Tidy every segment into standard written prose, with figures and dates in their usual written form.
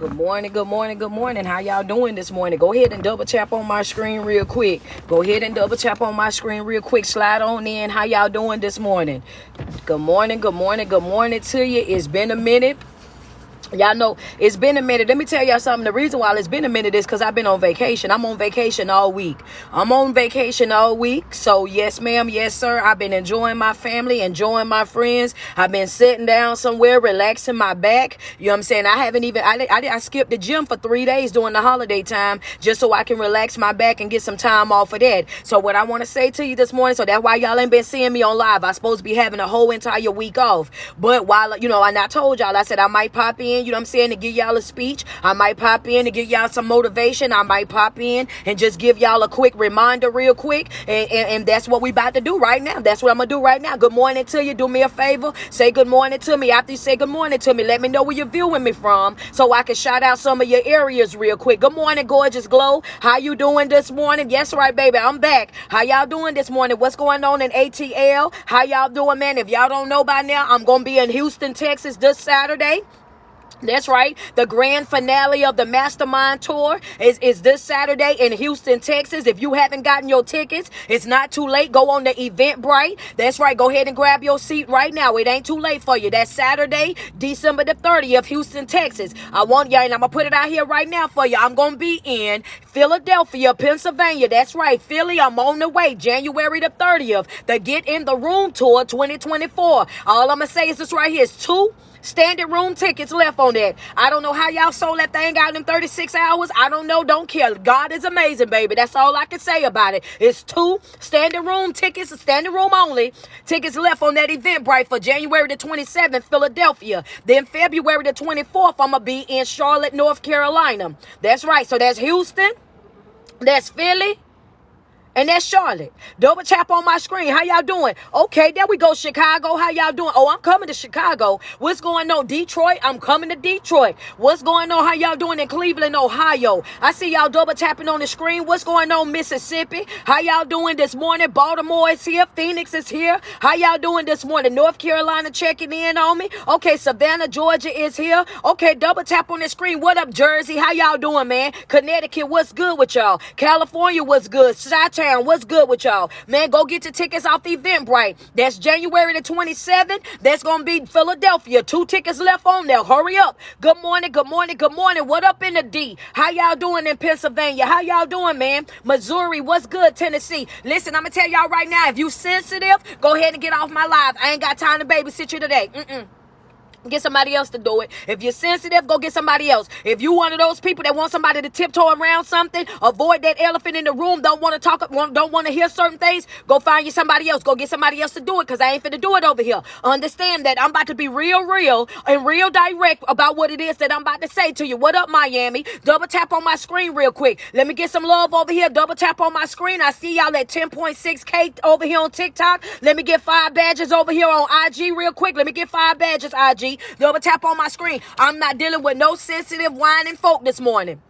Good morning, good morning, good morning. How y'all doing this morning? Go ahead and double tap on my screen real quick. Go ahead and double tap on my screen real quick. Slide on in. How y'all doing this morning? Good morning, good morning, good morning to you. It's been a minute. Y'all know it's been a minute. Let me tell y'all something. The reason why it's been a minute is because I've been on vacation. I'm on vacation all week. So yes, ma'am. Yes, sir. I've been enjoying my family, enjoying my friends. I've been sitting down somewhere, relaxing my back. You know what I'm saying? I skipped the gym for 3 days during the holiday time just so I can relax my back and get some time off of that. So what I want to say to you this morning, so that's why y'all ain't been seeing me on live. I'm supposed to be having a whole entire week off. But while, and I told y'all, I said I might pop in, you know what I'm saying, to give y'all a speech. I might pop in to give y'all some motivation. I might pop in and just give y'all a quick reminder real quick. And that's what we about to do right now. That's what I'm going to do right now. Good morning to you. Do me a favor. Say good morning to me. After you say good morning to me, let me know where you're viewing me from so I can shout out some of your areas real quick. Good morning, Gorgeous Glow. How you doing this morning? Yes, right, baby. I'm back. How y'all doing this morning? What's going on in ATL? How y'all doing, man? If y'all don't know by now, I'm going to be in Houston, Texas this Saturday. That's right. The grand finale of the Mastermind Tour is this Saturday in Houston, Texas. If you haven't gotten your tickets, it's not too late. Go on the Eventbrite. That's right. Go ahead and grab your seat right now. It ain't too late for you. That's Saturday, December the 30th, Houston, Texas. I want y'all, and I'm going to put it out here right now for you. I'm going to be in Philadelphia, Pennsylvania. That's right. Philly, I'm on the way. January the 30th. The Get in the Room Tour 2024. All I'm going to say is this right here. It's two standing room tickets left on that. I don't know how y'all sold that thing out in 36 hours. I don't know. Don't care. God is amazing, baby. That's all I can say about it. It's two standing room tickets, standing room only tickets left on that Eventbrite for January the 27th, Philadelphia. Then February the 24th, I'm going to be in Charlotte, North Carolina. That's right. So that's Houston. That's Philly. And that's Charlotte. Double tap on my screen. How y'all doing? Okay, there we go. Chicago. How y'all doing? Oh, I'm coming to Chicago. What's going on? Detroit. I'm coming to Detroit. What's going on? How y'all doing in Cleveland, Ohio? I see y'all double tapping on the screen. What's going on, Mississippi? How y'all doing this morning? Baltimore is here. Phoenix is here. How y'all doing this morning? North Carolina checking in on me. Okay, Savannah, Georgia is here. Okay, double tap on the screen. What up, Jersey? How y'all doing, man? Connecticut, what's good with y'all? California, what's good? What's good with y'all? Man, go get your tickets off the Eventbrite. That's January the 27th. That's going to be Philadelphia. 2 tickets left on there. Hurry up. Good morning, good morning, good morning. What up in the D? How y'all doing in Pennsylvania? How y'all doing, man? Missouri, what's good? Tennessee. Listen, I'm going to tell y'all right now, if you sensitive, go ahead and get off my live. I ain't got time to babysit you today. Get somebody else to do it. If you're sensitive, go get somebody else. If you one of those people that want somebody to tiptoe around something, avoid that elephant in the room, don't want to talk, don't want to hear certain things, go find you somebody else. Go get somebody else to do it because I ain't finna do it over here. Understand that I'm about to be real and real direct about what it is that I'm about to say to you. What up, Miami? Double tap on my screen real quick. Let me get some love over here. Double tap on my screen. I see y'all at 10.6K over here on TikTok. Let me get 5 badges over here on IG real quick. Let me get 5 badges, IG. Double tap on my screen. I'm not dealing with no sensitive whining folk this morning.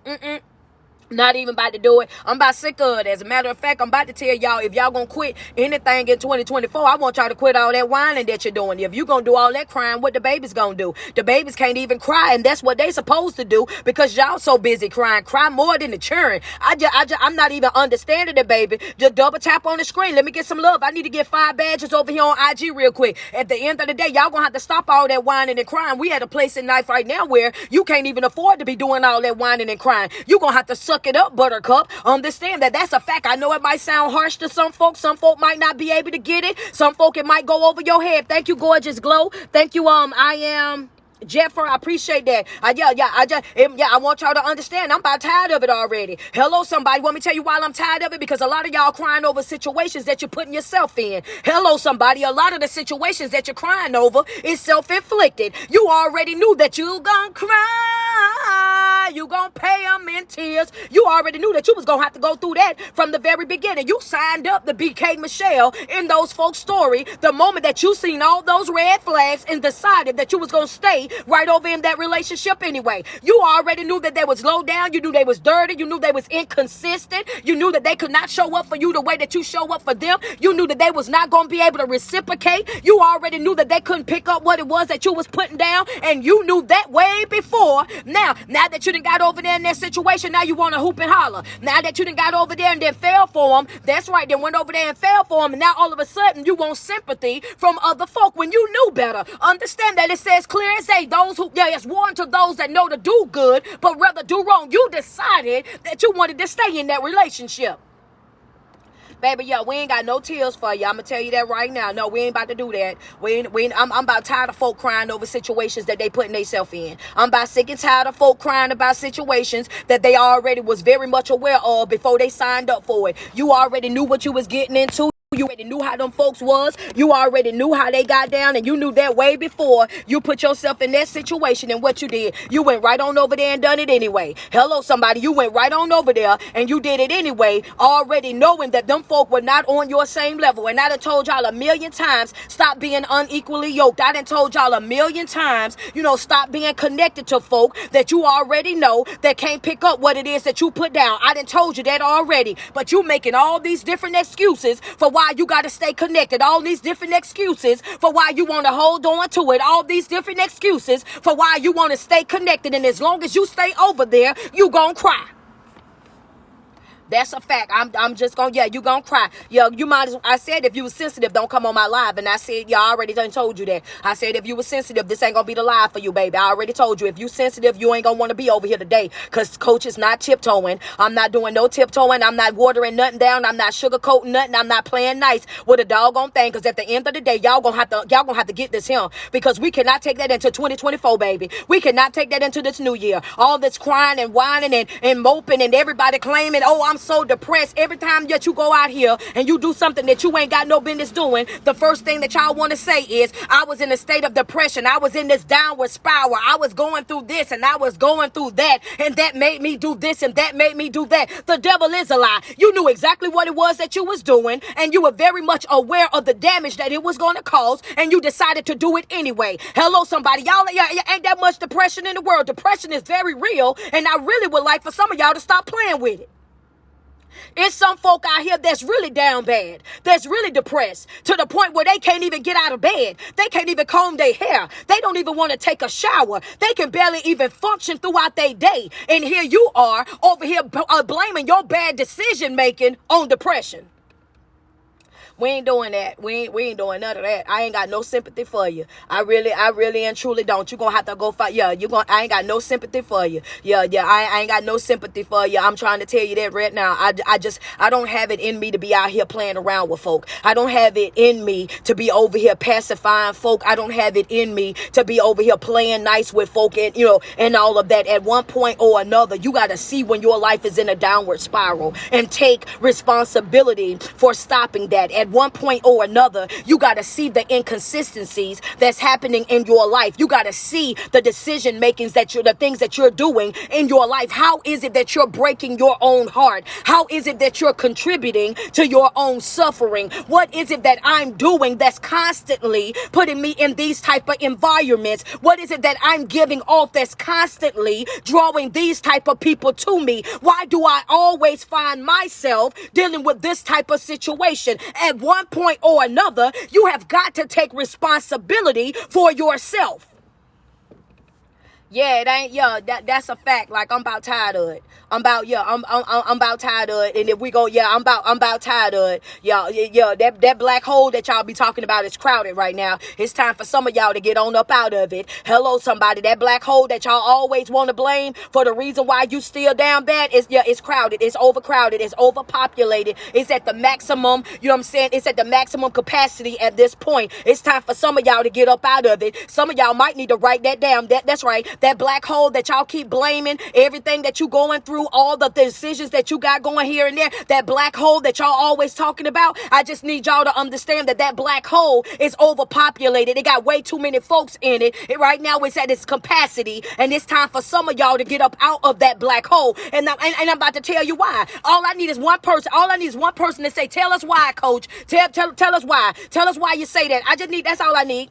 Not even about to do it. I'm about sick of it. As a matter of fact, I'm about to tell y'all, if y'all gonna quit anything in 2024, I want y'all to quit all that whining that you're doing. If you gonna do all that crying, what the babies gonna do? The babies can't even cry, and that's what they supposed to do because y'all so busy crying. Cry more than the children. I'm not even understanding the baby. Just double tap on the screen. Let me get some love. I need to get 5 badges over here on IG real quick. At the end of the day, y'all gonna have to stop all that whining and crying. We at a place in life right now where you can't even afford to be doing all that whining and crying. You gonna have to suck it up, buttercup. Understand that that's a fact. I know it might sound harsh to some folks. Some folk might not be able to get it. Some folk, it might go over your head. Thank you, Gorgeous Glow. Thank you, I am Jeffer, I appreciate that. I want y'all to understand. I'm about tired of it already. Hello, somebody. Want me to tell you why I'm tired of it? Because a lot of y'all crying over situations that you're putting yourself in. Hello, somebody. A lot of the situations that you're crying over is self-inflicted. You already knew that you gonna cry. You gonna pay them in tears. You already knew that you was gonna have to go through that from the very beginning. You signed up to be K. Michelle in those folks' story the moment that you seen all those red flags and decided that you was gonna stay right over in that relationship anyway. You already knew that they was low down. You knew they was dirty. You knew they was inconsistent. You knew that they could not show up for you the way that you show up for them. You knew that they was not going to be able to reciprocate. You already knew that they couldn't pick up what it was that you was putting down. And you knew that way before Now that you done got over there in that situation, now you want to hoop and holler. Now that you done got over there and then fell for them, that's right, then went over there and fell for them, and now all of a sudden you want sympathy from other folk when you knew better. Understand that it says clear as day, it's warned to those that know to do good, but rather do wrong. You decided that you wanted to stay in that relationship. Baby, we ain't got no tears for you. I'm going to tell you that right now. No, we ain't about to do that. I'm about tired of folk crying over situations that they putting themselves in. I'm about sick and tired of folk crying about situations that they already was very much aware of before they signed up for it. You already knew what you was getting into. You already knew how them folks was. You already knew how they got down, and you knew that way before you put yourself in that situation. And what you did, you went right on over there and done it anyway. Hello, somebody. You went right on over there and you did it anyway, already knowing that them folk were not on your same level. And I done told y'all a million times, stop being unequally yoked. I done told y'all a million times, stop being connected to folk that you already know that can't pick up what it is that you put down. I done told you that already. But you making all these different excuses for why you got to stay connected, all these different excuses for why you want to hold on to it, all these different excuses for why you want to stay connected. And as long as you stay over there, you gonna cry. That's a fact. I'm just gonna, you gonna cry. You might as well, I said if you was sensitive, don't come on my live. And I said, I already done told you that. I said if you was sensitive, this ain't gonna be the live for you, baby. I already told you, if you sensitive, you ain't gonna want to be over here today. Cause coach is not tiptoeing. I'm not doing no tiptoeing. I'm not watering nothing down. I'm not sugarcoating nothing. I'm not playing nice with a doggone thing. Cause at the end of the day, y'all gonna have to get this here. Because we cannot take that into 2024, baby. We cannot take that into this new year. All this crying and whining and moping and everybody claiming, oh, I'm so depressed. Every time that you go out here and you do something that you ain't got no business doing, the first thing that y'all want to say is, I was in a state of depression. I was in this downward spiral. I was going through this and I was going through that, and that made me do this and that made me do that. The devil is a lie. You knew exactly what it was that you was doing, and you were very much aware of the damage that it was going to cause, and you decided to do it anyway. Hello, somebody. Y'all ain't that much depression in the world. Depression is very real, and I really would like for some of y'all to stop playing with it. It's some folk out here that's really down bad, that's really depressed, to the point where they can't even get out of bed. They can't even comb their hair. They don't even want to take a shower. They can barely even function throughout their day. And here you are over here blaming your bad decision making on depression. We ain't doing that. We ain't doing none of that. I ain't got no sympathy for you. I really and truly don't. You're going to have to go fight. I ain't got no sympathy for you. I ain't got no sympathy for you. I'm trying to tell you that right now. I don't have it in me to be out here playing around with folk. I don't have it in me to be over here pacifying folk. I don't have it in me to be over here playing nice with folk and all of that. At one point or another, you got to see when your life is in a downward spiral and take responsibility for stopping that. At one point or another, you got to see the inconsistencies that's happening in your life. You got to see the decision makings the things that you're doing in your life. How is it that you're breaking your own heart? How is it that you're contributing to your own suffering? What is it that I'm doing that's constantly putting me in these type of environments? What is it that I'm giving off that's constantly drawing these type of people to me? Why do I always find myself dealing with this type of situation? At one point or another, you have got to take responsibility for yourself. Yeah, it ain't, that's a fact. Like, I'm about tired of it. I'm about tired of it. And if we go, I'm about tired of it. That black hole that y'all be talking about is crowded right now. It's time for some of y'all to get on up out of it. Hello, somebody. That black hole that y'all always want to blame for the reason why you still down bad it's crowded. It's overcrowded. It's overpopulated. It's at the maximum, you know what I'm saying? It's at the maximum capacity at this point. It's time for some of y'all to get up out of it. Some of y'all might need to write that down. That's right. That black hole that y'all keep blaming, everything that you going through, all the decisions that you got going here and there, that black hole that y'all always talking about, I just need y'all to understand that black hole is overpopulated. It got way too many folks in it. Right now it's at its capacity, and it's time for some of y'all to get up out of that black hole. And I'm about to tell you why. All I need is one person. All I need is one person to say, tell us why, coach. Tell us why. Tell us why you say that. That's all I need.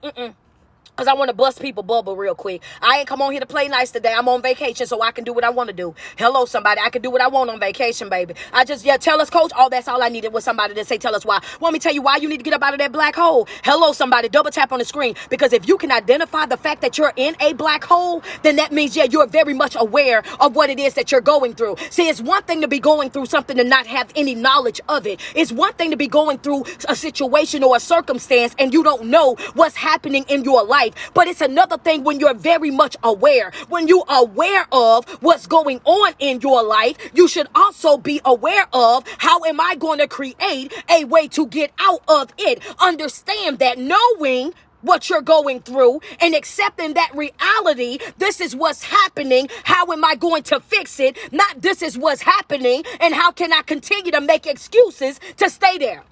Because I want to bust people bubble real quick. I ain't come on here to play nice today. I'm on vacation, so I can do what I want to do. Hello, somebody. I can do what I want on vacation, baby. Tell us, coach. Oh, that's all I needed was somebody to say, tell us why. Want me to tell you why you need to get up out of that black hole? Hello, somebody. Double tap on the screen. Because if you can identify the fact that you're in a black hole, then that means, you're very much aware of what it is that you're going through. See, it's one thing to be going through something and not have any knowledge of it. It's one thing to be going through a situation or a circumstance and you don't know what's happening in your life. But it's another thing when you're very much aware. When you're aware of what's going on in your life, you should also be aware of how am I going to create a way to get out of it. Understand that knowing what you're going through and accepting that reality, this is what's happening. How am I going to fix it? Not this is what's happening and how can I continue to make excuses to stay there?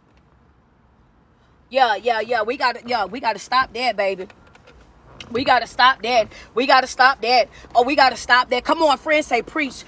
We gotta stop that, baby. We gotta stop that. We gotta stop that. Oh, we gotta stop that. Come on, friends, say preach.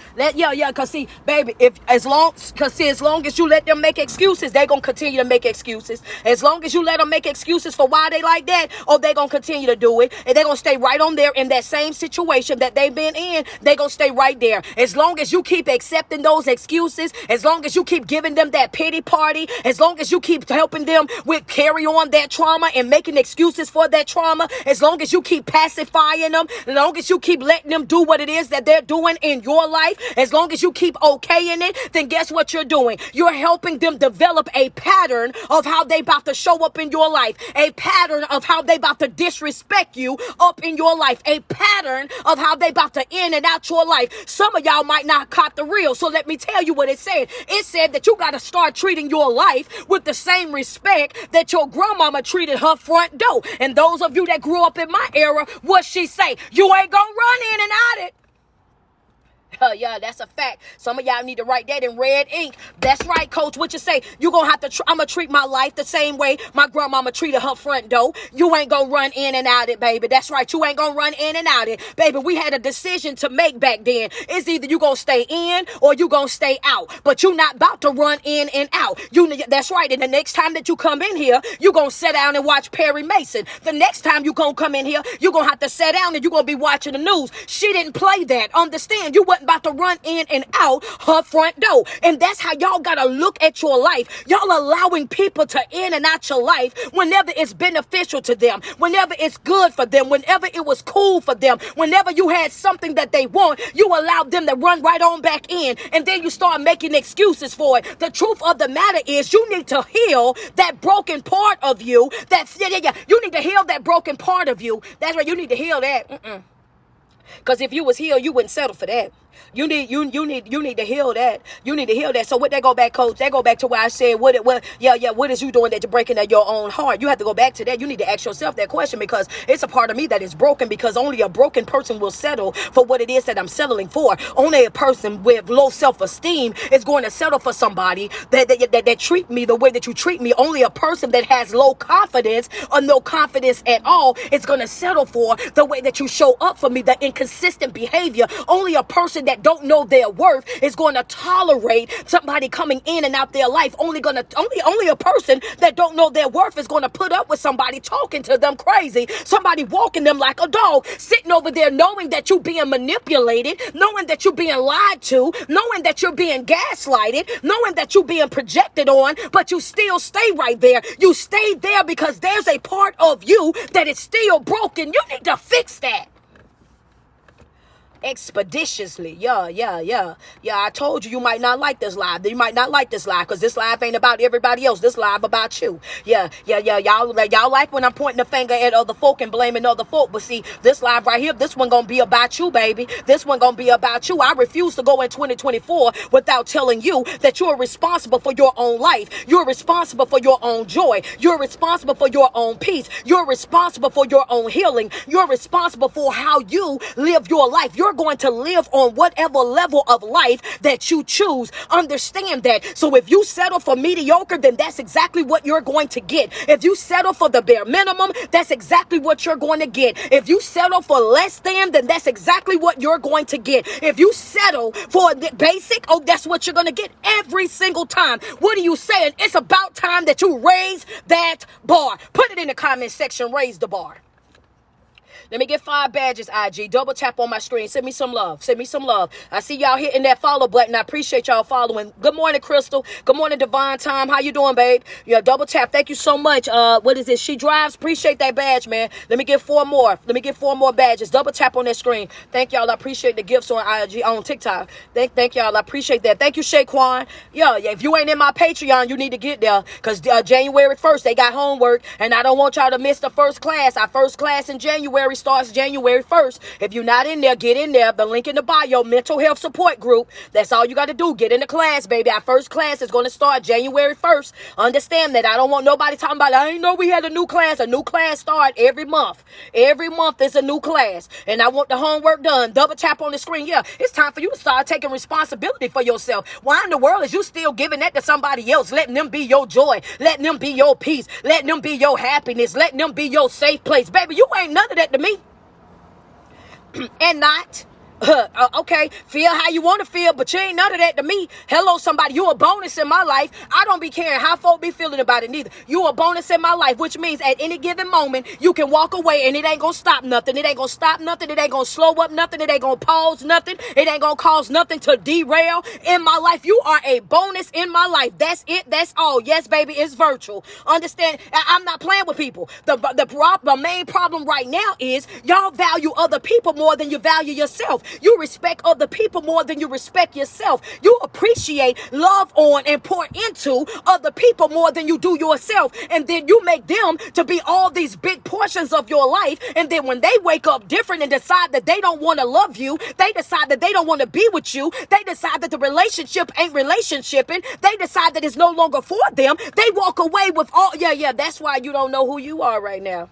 Cause see, baby, as long as you let them make excuses, they gonna continue to make excuses. As long as you let them make excuses for why they like that, they gonna continue to do it. And they gonna stay right on there in that same situation that they've been in. They gonna stay right there. As long as you keep accepting those excuses, as long as you keep giving them that pity party, as long as you keep helping them with carry on that trauma and making excuses for that trauma, as long as you keep pacifying them, as long as you keep letting them do what it is that they're doing in your life, as long as you keep okaying it, then guess what you're doing? You're helping them develop a pattern of how they about to show up in your life, a pattern of how they about to disrespect you up in your life, a pattern of how they about to in and out your life. Some of y'all might not caught the real, so let me tell you what it said. It said that you got to start treating your life with the same respect that your grandmama treated her front door. And those of you that grew up in my era, what she say? You ain't gonna run in and out it. That's a fact. Some of y'all need to write that in red ink. That's right, coach. What you say? You gonna have to, I'm gonna treat my life the same way my grandmama treated her front door. You ain't gonna run in and out it, baby. That's right. You ain't gonna run in and out it. Baby, we had a decision to make back then. It's either you gonna stay in or you gonna stay out. But you not about to run in and out. That's right. And the next time that you come in here, you gonna sit down and watch Perry Mason. The next time you gonna come in here, you gonna have to sit down and you gonna be watching the news. She didn't play that. Understand? You wasn't about to run in and out her front door. And that's how y'all gotta look at your life. Y'all allowing people to in and out your life whenever it's beneficial to them, whenever it's good for them, whenever it was cool for them, whenever you had something that they want, you allowed them to run right on back in, and then you start making excuses for it. The truth of the matter is you need to heal that broken part of you. You need to heal that broken part of you. That's right. You need to heal that. Because if you was healed, you wouldn't settle for that. You need to heal that. You need to heal that. So what they go back, coach? They go back to where I said, what is you doing that you're breaking at your own heart? You have to go back to that. You need to ask yourself that question, because it's a part of me that is broken, because only a broken person will settle for what it is that I'm settling for. Only a person with low self-esteem is going to settle for somebody that treat me the way that you treat me. Only a person that has low confidence or no confidence at all is going to settle for the way that you show up for me, the inconsistent behavior. Only a person that don't know their worth is going to tolerate somebody coming in and out their life. Only a person that don't know their worth is going to put up with somebody talking to them crazy, somebody walking them like a dog, sitting over there knowing that you're being manipulated, knowing that you're being lied to, knowing that you're being gaslighted, knowing that you're being projected on, but you still stay right there. You stay there because there's a part of you that is still broken. You need to fix that expeditiously. I told you might not like this live. You might not like this live because this live ain't about everybody else. This live about you. Y'all like when I'm pointing the finger at other folk and blaming other folk, but see, this live right here, this one gonna be about you, baby. This one gonna be about you. I refuse to go in 2024 without telling you that you're responsible for your own life. You're responsible for your own joy. You're responsible for your own peace. You're responsible for your own healing. You're responsible for how you live your life. You're going to live on whatever level of life that you choose. Understand that. So if you settle for mediocre, then that's exactly what you're going to get. If you settle for the bare minimum, that's exactly what you're going to get. If you settle for less than, then that's exactly what you're going to get. If you settle for the basic, that's what you're going to get every single time. What are you saying? It's about time that you raise that bar. Put it in the comment section. Raise the bar. Let me get 5 badges, IG. Double tap on my screen. Send me some love. Send me some love. I see y'all hitting that follow button. I appreciate y'all following. Good morning, Crystal. Good morning, Divine Time. How you doing, babe? Yeah, double tap. Thank you so much. What is it? She drives. Appreciate that badge, man. Let me get 4 more. Let me get 4 more badges. Double tap on that screen. Thank y'all. I appreciate the gifts on IG, on TikTok. Thank y'all. I appreciate that. Thank you, Shaquan. Yeah, if you ain't in my Patreon, you need to get there, because January 1st, they got homework, and I don't want y'all to miss the first class. Our first class in January starts January 1st. If you're not in there, get in there. The link in the bio, mental health support group. That's all you got to do. Get in the class, baby. Our first class is going to start January 1st. Understand that. I don't want nobody talking about, I ain't know we had a new class. A new class start every month. Every month is a new class. And I want the homework done. Double tap on the screen. Yeah, it's time for you to start taking responsibility for yourself. Why in the world is you still giving that to somebody else? Letting them be your joy. Letting them be your peace. Letting them be your happiness. Letting them be your safe place. Baby, you ain't none of that to me. And not. Okay, feel how you want to feel, but you ain't none of that to me. Hello, somebody. You a bonus in my life. I don't be caring how folk be feeling about it neither. You a bonus in my life, which means at any given moment, you can walk away and it ain't gonna stop nothing. It ain't gonna stop nothing. It ain't gonna slow up nothing. It ain't gonna pause nothing. It ain't gonna cause nothing to derail in my life. You are a bonus in my life. That's it. That's all. Yes, baby, it's virtual. Understand? I'm not playing with people. The main problem right now is y'all value other people more than you value yourself. You respect other people more than you respect yourself. You appreciate, love on, and pour into other people more than you do yourself. And then you make them to be all these big portions of your life. And then when they wake up different and decide that they don't want to love you, they decide that they don't want to be with you, they decide that the relationship ain't relationshiping, they decide that it's no longer for them, they walk away with all, yeah, that's why you don't know who you are right now.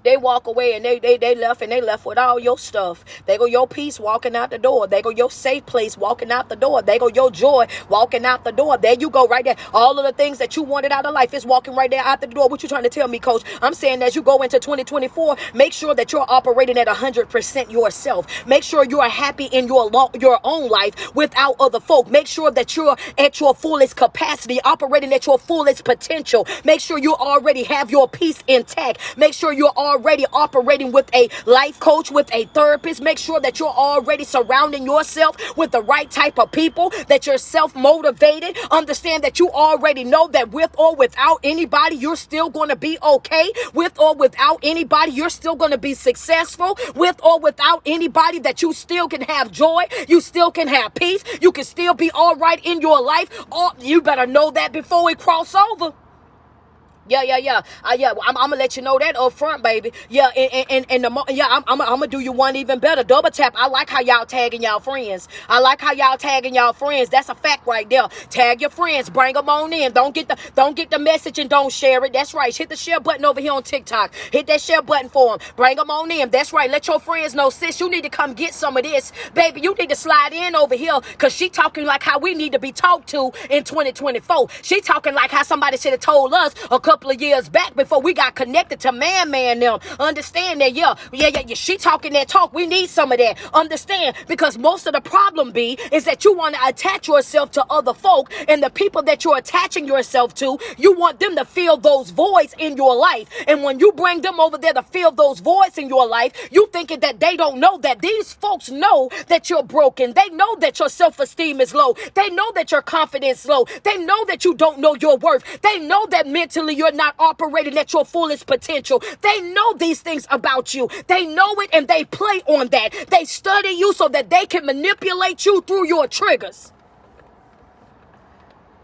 They walk away and they left with all your stuff. They go your peace walking out the door. They go your safe place walking out the door. They go your joy walking out the door. There you go right there. All of the things that you wanted out of life is walking right there out the door. What you trying to tell me, coach? I'm saying as you go into 2024, make sure that you're operating at 100% yourself. Make sure you are happy in your own life without other folk. Make sure that you're at your fullest capacity, operating at your fullest potential. Make sure you already have your peace intact. Make sure you're already operating with a life coach, with a therapist. Make sure that you're already surrounding yourself with the right type of people, that you're self-motivated. Understand that you already know that with or without anybody, you're still going to be okay. With or without anybody, you're still going to be successful. With or without anybody, that you still can have joy. You still can have peace. You can still be all right in your life. You better know that before we cross over. Yeah. I'm gonna let you know that up front, baby. Yeah, I'm gonna do you one even better. Double tap. I like how y'all tagging y'all friends. That's a fact right there. Tag your friends. Bring them on in. Don't get the message and don't share it. That's right. Hit the share button over here on TikTok. Hit that share button for them. Bring them on in. That's right. Let your friends know, sis, you need to come get some of this, baby. You need to slide in over here, because she talking like how we need to be talked to in 2024. She talking like how somebody should have told us a couple of years back before we got connected to man them. Understand that? Yeah. She talking that talk. We need some of that. Understand? Because most of the problem is that you want to attach yourself to other folk, and the people that you're attaching yourself to, you want them to fill those voids in your life. And when you bring them over there to fill those voids in your life, you thinking that they don't know that these folks know that you're broken. They know that your self-esteem is low. They know that your confidence is low. They know that you don't know your worth. They know that mentally you're not operating at your fullest potential. They know these things about you. They know it, and they play on that. They study you so that they can manipulate you through your triggers.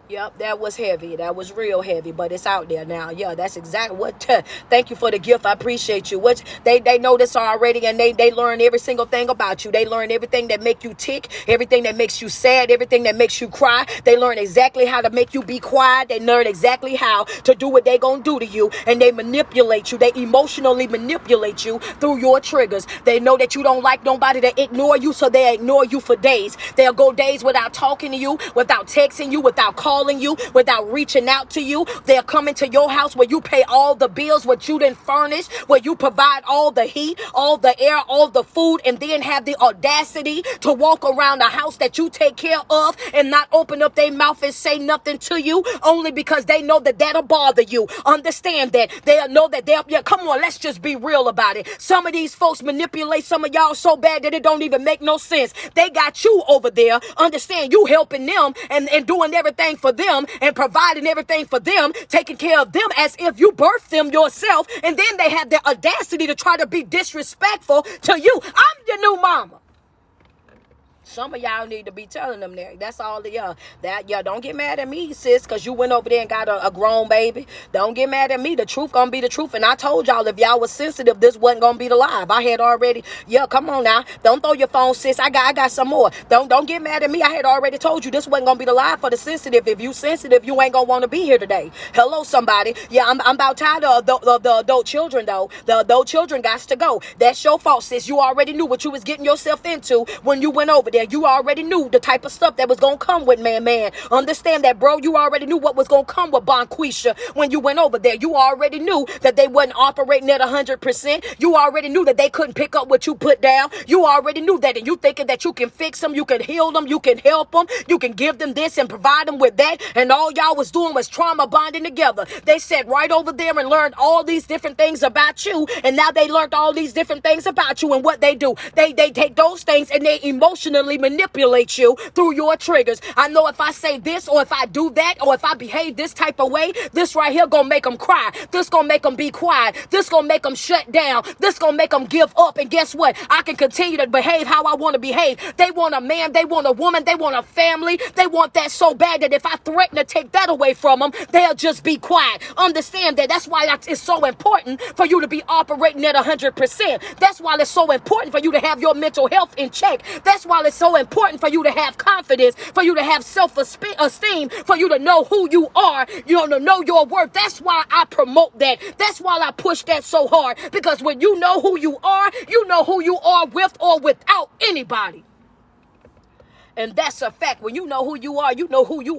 Yep, that was heavy. That was real heavy, but it's out there now. Yeah, that's exactly what. Thank you for the gift. I appreciate you. What they know this already, and they learn every single thing about you. They learn everything that make you tick, everything that makes you sad, everything that makes you cry. They learn exactly how to make you be quiet. They learn exactly how to do what they gonna do to you, and they manipulate you. They emotionally manipulate you through your triggers. They know that you don't like nobody to ignore you, so they ignore you for days. They'll go days without talking to you, without texting you, without calling calling you, without reaching out to you. They're coming to your house where you pay all the bills, what you didn't furnish, where you provide all the heat, all the air, all the food, and then have the audacity to walk around the house that you take care of and not open up their mouth and say nothing to you, only because they know that that'll bother you. Understand that. They'll know that come on, let's just be real about it. Some of these folks manipulate some of y'all so bad that it don't even make no sense. They got you over there. Understand, you helping them and doing everything for them and providing everything for them, taking care of them as if you birthed them yourself, and then they have the audacity to try to be disrespectful to you. I'm your new mama. Some of y'all need to be telling them that. That's all the y'all. That y'all don't get mad at me, sis, because you went over there and got a grown baby. Don't get mad at me. The truth gonna be the truth. And I told y'all, if y'all was sensitive, this wasn't gonna be the live. I had already. Yeah, come on now. Don't throw your phone, sis. I got some more. Don't get mad at me. I had already told you this wasn't gonna be the live for the sensitive. If you sensitive, you ain't gonna want to be here today. Hello, somebody. Yeah, I'm about tired of the adult children though. The adult children got to go. That's your fault, sis. You already knew what you was getting yourself into when you went over there. You already knew the type of stuff that was going to come with man. Understand that, bro. You already knew what was going to come with Bonquisha when you went over there. You already knew that they wasn't operating at 100%. You already knew that they couldn't pick up what you put down. You already knew that, and you thinking that you can fix them, you can heal them, you can help them, you can give them this and provide them with that, and all y'all was doing was trauma bonding together. They sat right over there and learned all these different things about you, and now they learned all these different things about you, and what they do, they take those things and they emotionally manipulate you through your triggers. I know if I say this, or if I do that, or if I behave this type of way, this right here gonna make them cry. This gonna make them be quiet. This gonna make them shut down. This gonna make them give up. And guess what? I can continue to behave how I want to behave. They want a man. They want a woman. They want a family. They want that so bad that if I threaten to take that away from them, they'll just be quiet. Understand that. That's why it's so important for you to be operating at 100%. That's why it's so important for you to have your mental health in check. That's why it's so important for you to have confidence, for you to have self-esteem, for you to know who you are, to know your worth. That's why I promote that. That's why I push that so hard. Because when you know who you are with or without anybody. And that's a fact. When you know who you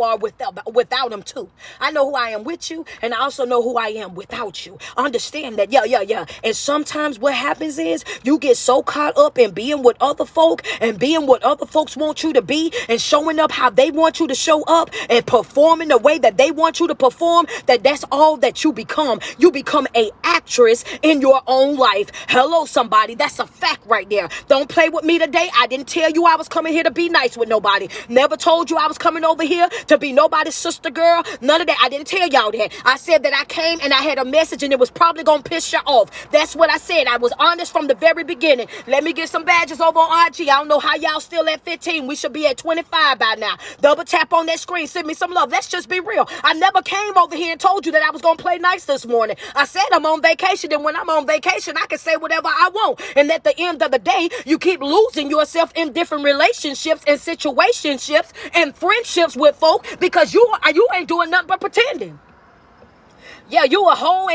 are without them too. I know who I am with you, and I also know who I am without you. Understand that, yeah. And sometimes what happens is you get so caught up in being with other folk and being what other folks want you to be and showing up how they want you to show up and performing the way that they want you to perform, that's all that you become. You become a actress in your own life. Hello, somebody. That's a fact right there. Don't play with me today. I didn't tell you I was coming here to be nice with nobody. Never told you I was coming over here to be nobody's sister girl. None of that. I didn't tell y'all that. I said that I came and I had a message and it was probably going to piss you off. That's what I said. I was honest from the very beginning. Let me get some badges over on IG. I don't know how y'all still at 15. We should be at 25 by now. Double tap on that screen. Send me some love. Let's just be real. I never came over here and told you that I was going to play nice this morning. I said I'm on vacation, and when I'm on vacation, I can say whatever I want. And at the end of the day, you keep losing yourself in different relationships and situationships and friendships with folk because you ain't doing nothing but pretending. Yeah, you a whole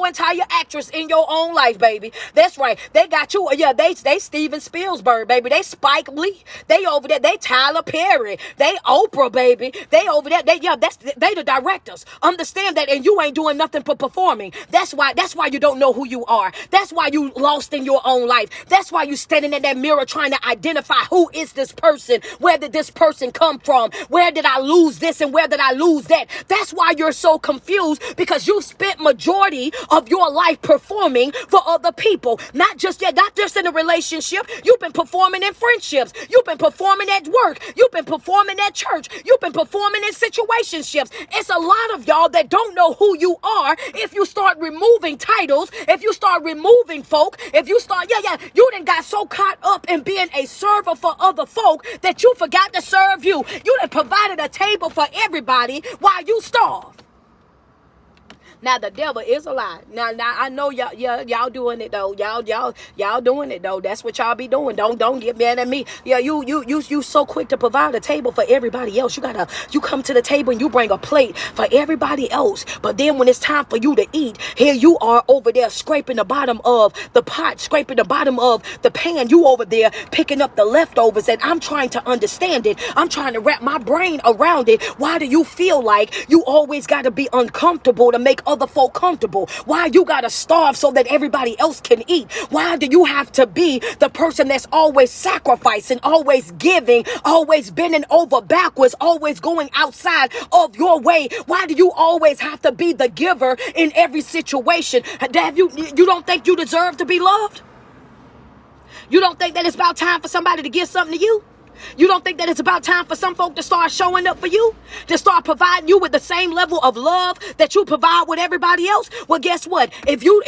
entire actress in your own life, baby. That's right. They got you. Yeah, they Steven Spielberg, baby. They Spike Lee. They over there. They Tyler Perry. They Oprah, baby. They over there. They the directors. Understand that, and you ain't doing nothing but performing. That's why you don't know who you are. That's why you lost in your own life. That's why you standing in that mirror trying to identify who is this person? Where did this person come from? Where did I lose this and where did I lose that? That's why you're so confused. Because you spent majority of your life performing for other people. Not just in a relationship. You've been performing in friendships. You've been performing at work. You've been performing at church. You've been performing in situationships. It's a lot of y'all that don't know who you are. If you start removing titles, if you start removing folk, if you start, you done got so caught up in being a server for other folk that you forgot to serve you. You done provided a table for everybody while you starve. Now the devil is a lie. Now I know y'all, yeah, y'all doing it though. Y'all doing it though. That's what y'all be doing. Don't get mad at me. Yeah, you so quick to provide a table for everybody else. You come to the table and you bring a plate for everybody else. But then when it's time for you to eat, here you are over there scraping the bottom of the pot, scraping the bottom of the pan. You over there picking up the leftovers, and I'm trying to understand it. I'm trying to wrap my brain around it. Why do you feel like you always got to be uncomfortable to make other folk comfortable? Why you gotta starve so that everybody else can eat? Why do you have to be the person that's always sacrificing, always giving, always bending over backwards, always going outside of your way? Why do you always have to be the giver in every situation? You don't think you deserve to be loved? You don't think that it's about time for somebody to give something to you? You don't think that it's about time for some folk to start showing up for you? To start providing you with the same level of love that you provide with everybody else? Well, guess what? If you,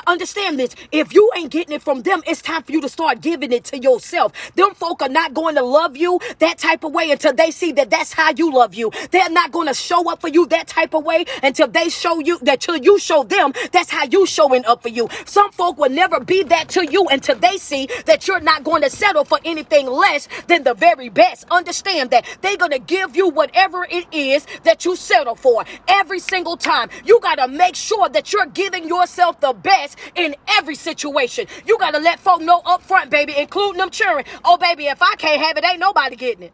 understand this. If you ain't getting it from them, it's time for you to start giving it to yourself. Them folk are not going to love you that type of way until they see that that's how you love you. They're not going to show up for you that type of way until they show you, till you show them that's how you showing up for you. Some folk will never be that to you until they see that you're not going to settle for anything less than the very best. Understand that they're going to give you whatever it is that you settle for every single time. You got to make sure that you're giving yourself the best in every situation. You got to let folk know up front, baby, including them children. Oh, baby, if I can't have it, ain't nobody getting it.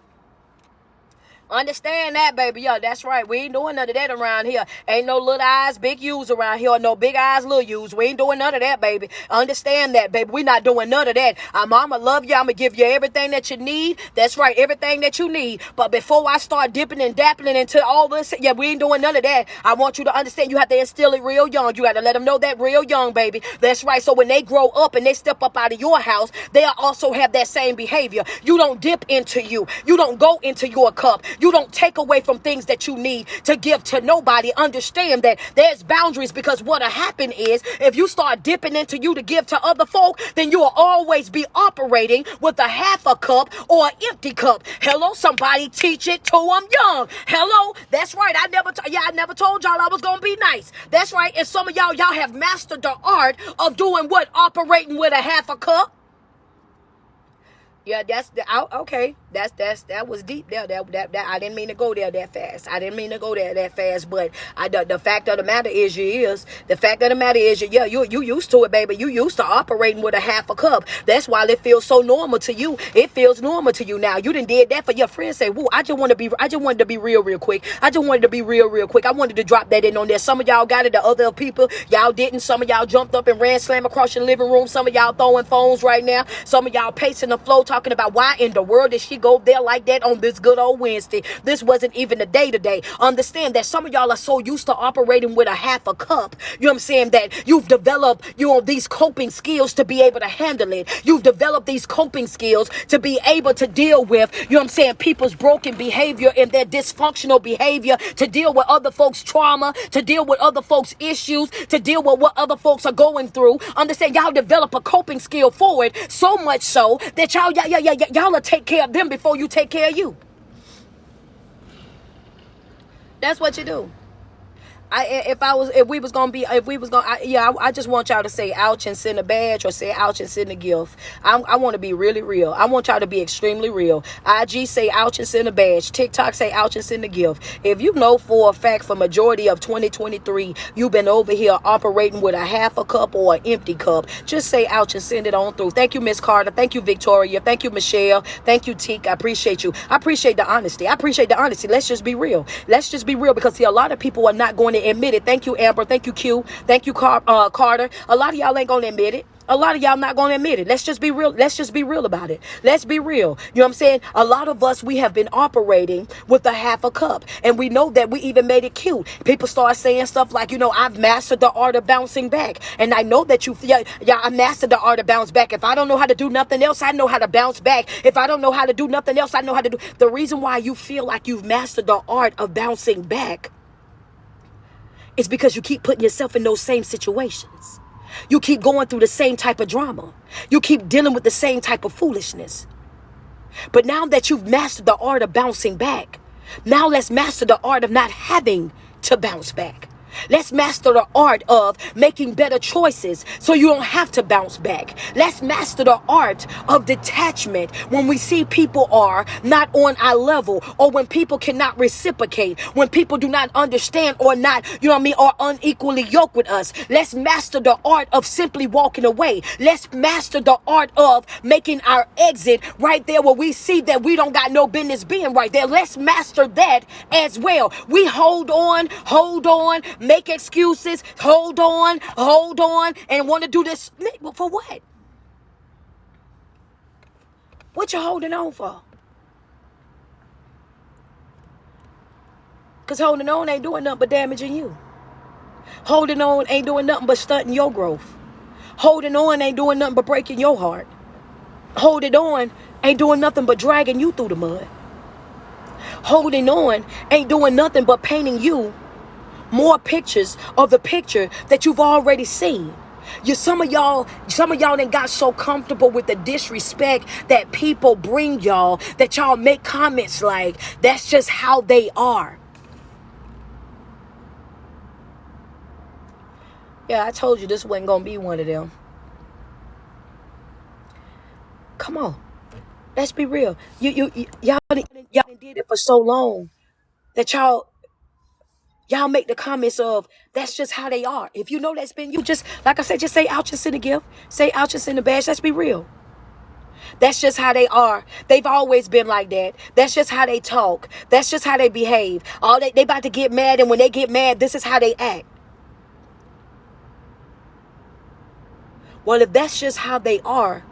Understand that, baby. Yeah, that's right. We ain't doing none of that around here. Ain't no little eyes, big U's around here. Or no big eyes, little U's. We ain't doing none of that, baby. Understand that, baby. We not doing none of that. I'ma love you. I'ma give you everything that you need. That's right, everything that you need. But before I start dipping and dappling into all this, yeah, we ain't doing none of that. I want you to understand you have to instill it real young. You got to let them know that real young, baby. That's right. So when they grow up and they step up out of your house, they'll also have that same behavior. You don't dip into you. You don't go into your cup. You don't take away from things that you need to give to nobody. Understand that there's boundaries, because what'll happen is if you start dipping into you to give to other folk, then you will always be operating with a half a cup or an empty cup. Hello, somebody teach it to them young. Hello, that's right. I never told y'all I was gonna be nice. That's right. And some of y'all have mastered the art of doing what? Operating with a half a cup. Yeah, okay. That was deep there. That I didn't mean to go there that fast. But the fact of the matter is, you used to it, baby. You used to operating with a half a cup. That's why it feels so normal to you. It feels normal to you now. You done did that for your friends. Say, woo, I just wanted to be real quick. I wanted to drop that in on there. Some of y'all got it. The other people, y'all didn't. Some of y'all jumped up and ran slam across your living room. Some of y'all throwing phones right now. Some of y'all pacing the floor talking about why in the world did she go there like that on this good old Wednesday. This wasn't even a day today. Understand that some of y'all are so used to operating with a half a cup. You know what I'm saying? That you've developed, these coping skills to be able to handle it. You've developed these coping skills to be able to deal with, people's broken behavior and their dysfunctional behavior, to deal with other folks' trauma, to deal with other folks' issues, to deal with what other folks are going through. Understand, y'all develop a coping skill for it, so much so that y'all will take care of them before you take care of you. That's what you do. I just want y'all to say ouch and send a badge, or say ouch and send a gift. I want to be really real. I want y'all to be extremely real. IG say ouch and send a badge. TikTok say ouch and send a gift. If you know for a fact for majority of 2023 you've been over here operating with a half a cup or an empty cup, just say ouch and send it on through. Thank you, Miss Carter. Thank you, Victoria. Thank you, Michelle. Thank you, Teak. I appreciate you. I appreciate the honesty. Let's just be real. Because see, a lot of people are not going to admit it. Thank you, Amber. Thank you, Q. Thank you, Carter. A lot of y'all ain't gonna admit it. A lot of y'all not gonna admit it. Let's just be real. Let's just be real about it. Let's be real. You know what I'm saying? A lot of us, we have been operating with a half a cup, and we know that we even made it cute. People start saying stuff like, I've mastered the art of bouncing back, and I know that I mastered the art of bounce back. If I don't know how to do nothing else, I know how to bounce back. If I don't know how to do nothing else, I know how to do. The reason why you feel like you've mastered the art of bouncing back, it's because you keep putting yourself in those same situations. You keep going through the same type of drama. You keep dealing with the same type of foolishness. But now that you've mastered the art of bouncing back, now let's master the art of not having to bounce back. Let's master the art of making better choices so you don't have to bounce back. Let's master the art of detachment when we see people are not on our level, or when people cannot reciprocate, when people do not understand or not, or unequally yoked with us. Let's master the art of simply walking away. Let's master the art of making our exit right there where we see that we don't got no business being right there. Let's master that as well. We hold on, make excuses, hold on, and want to do this. For what? What you holding on for? Because holding on ain't doing nothing but damaging you. Holding on ain't doing nothing but stunting your growth. Holding on ain't doing nothing but breaking your heart. Holding on ain't doing nothing but dragging you through the mud. Holding on ain't doing nothing but painting you more pictures of the picture that you've already seen. Some of y'all done got so comfortable with the disrespect that people bring y'all that y'all make comments like, that's just how they are. Yeah, I told you this wasn't gonna be one of them. Come on, let's be real. Y'all did it for so long that y'all make the comments of, that's just how they are. If you know that's been you, just like I said, just say ouch and send a gift. Say ouch and send a badge. Let's be real. That's just how they are. They've always been like that. That's just how they talk. That's just how they behave. They about to get mad, and when they get mad, this is how they act. Well, if that's just how they are,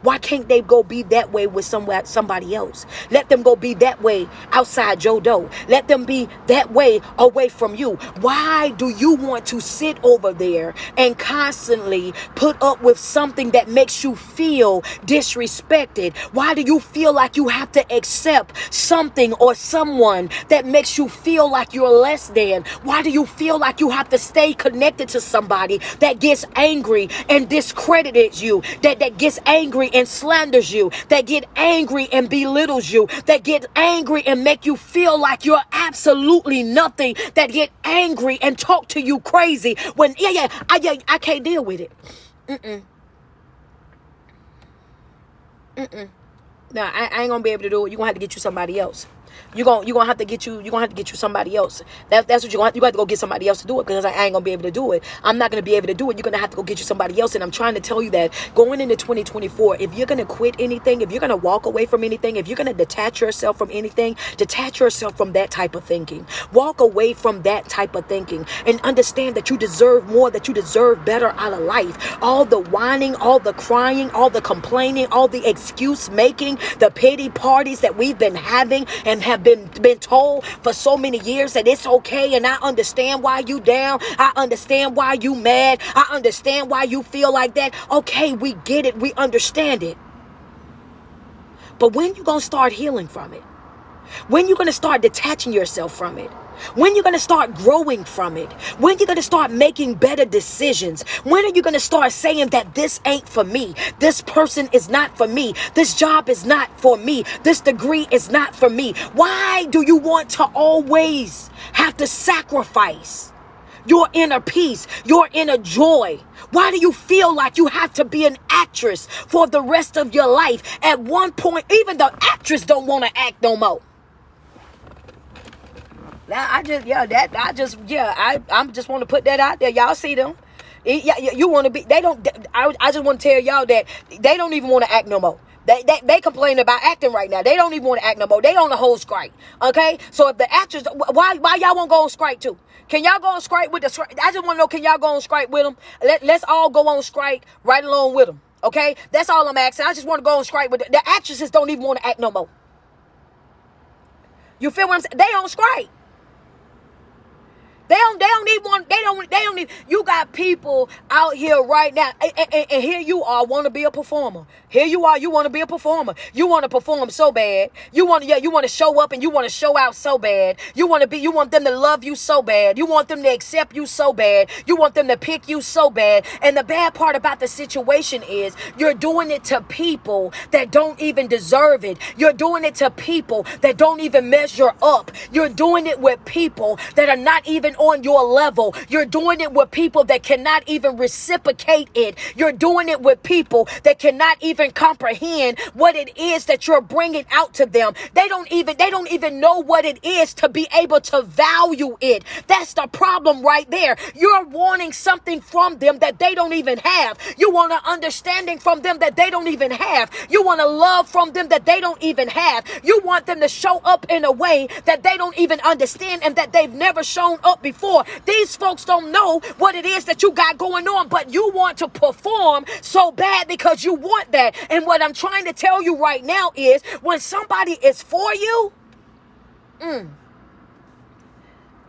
why can't they go be that way with somebody else? Let them go be that way outside your door. Let them be that way away from you. Why do you want to sit over there and constantly put up with something that makes you feel disrespected? Why do you feel like you have to accept something or someone that makes you feel like you're less than? Why do you feel like you have to stay connected to somebody that gets angry and discredits you, that gets angry and slanders you, that get angry and belittles you, that get angry and make you feel like you're absolutely nothing, that get angry and talk to you crazy when I can't deal with it. No, I ain't gonna be able to do it. You're gonna have to get you somebody else. You're gonna have to get you somebody else. That's what you got to go get somebody else to do it, because I ain't gonna be able to do it. I'm not gonna be able to do it. You're gonna have to go get you somebody else. And I'm trying to tell you that going into 2024, if you're gonna quit anything, if you're gonna walk away from anything, if you're gonna detach yourself from anything, detach yourself from that type of thinking. Walk away from that type of thinking and understand that you deserve more, that you deserve better out of life. All the whining, all the crying, all the complaining, all the excuse making, the pity parties that we've been having and have been told for so many years that it's okay, and I understand why you down, I understand why you mad, I understand why you feel like that. Okay, we get it, we understand it. But when you gonna start healing from it? When you gonna start detaching yourself from it? When you're going to start growing from it? When you're going to start making better decisions? When are you going to start saying that this ain't for me? This person is not for me. This job is not for me. This degree is not for me. Why do you want to always have to sacrifice your inner peace, your inner joy? Why do you feel like you have to be an actress for the rest of your life? At one point, even the actress don't want to act no more. I just want to put that out there. Y'all see them. You want to be, they don't, I just want to tell y'all that they don't even want to act no more. They complain about acting right now. They don't even want to act no more. They on the whole strike. Okay? So if the actors, why y'all won't go on strike too? Can y'all go on strike with the strike? I just want to know, can y'all go on strike with them? Let's all go on strike right along with them. Okay? That's all I'm asking. I just want to go on strike with the actresses. Don't even want to act no more. You feel what I'm saying? They on strike. They don't need, you got people out here right now, and here you are, want to be a performer. Here you are, you want to be a performer. You want to perform so bad. You want to show up and you want to show out so bad. You want them to love you so bad. You want them to accept you so bad. You want them to pick you so bad. And the bad part about the situation is you're doing it to people that don't even deserve it. You're doing it to people that don't even measure up. You're doing it with people that are not even on your level. You're doing it with people that cannot even reciprocate it. You're doing it with people that cannot even comprehend what it is that you're bringing out to them. They don't even know what it is to be able to value it. That's the problem right there. You're wanting something from them that they don't even have. You want an understanding from them that they don't even have. You want a love from them that they don't even have. You want them to show up in a way that they don't even understand and that they've never shown up before. These folks don't know what it is that you got going on, but you want to perform so bad because you want that. And what I'm trying to tell you right now is when somebody is for you,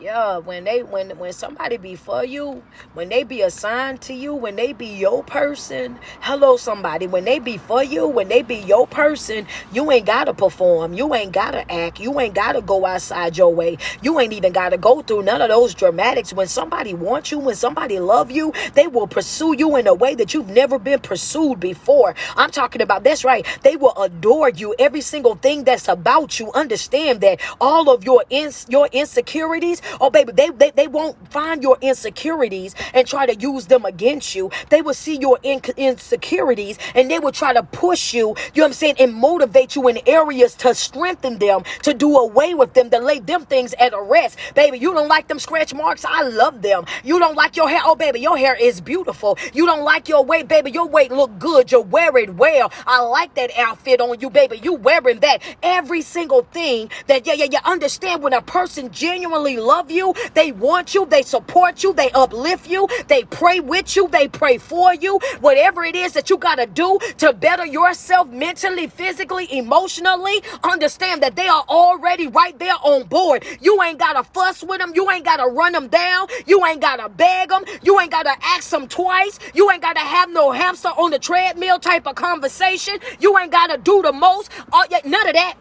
yeah, when somebody be for you, when they be assigned to you, when they be your person, hello somebody, when they be for you, when they be your person, you ain't gotta perform, you ain't gotta act, you ain't gotta go outside your way, you ain't even gotta go through none of those dramatics. When somebody wants you, when somebody love you, they will pursue you in a way that you've never been pursued before. I'm talking about, that's right, they will adore you. Every single thing that's about you, understand that all of your insecurities, oh, baby, they won't find your insecurities and try to use them against you. They will see your insecurities and they will try to push you, you know what I'm saying, and motivate you in areas to strengthen them, to do away with them, to lay them things at rest. Baby, you don't like them scratch marks? I love them. You don't like your hair? Oh, baby, your hair is beautiful. You don't like your weight? Baby, your weight look good. You wear it well. I like that outfit on you, baby. You wearing that. Every single thing that, you understand when a person genuinely loves you, they want you, they support you, they uplift you, they pray with you, they pray for you. Whatever it is that you got to do to better yourself mentally, physically, emotionally, understand that they are already right there on board. You ain't got to fuss with them. You ain't got to run them down. You ain't got to beg them. You ain't got to ask them twice. You ain't got to have no hamster on the treadmill type of conversation. You ain't got to do the most. None of that.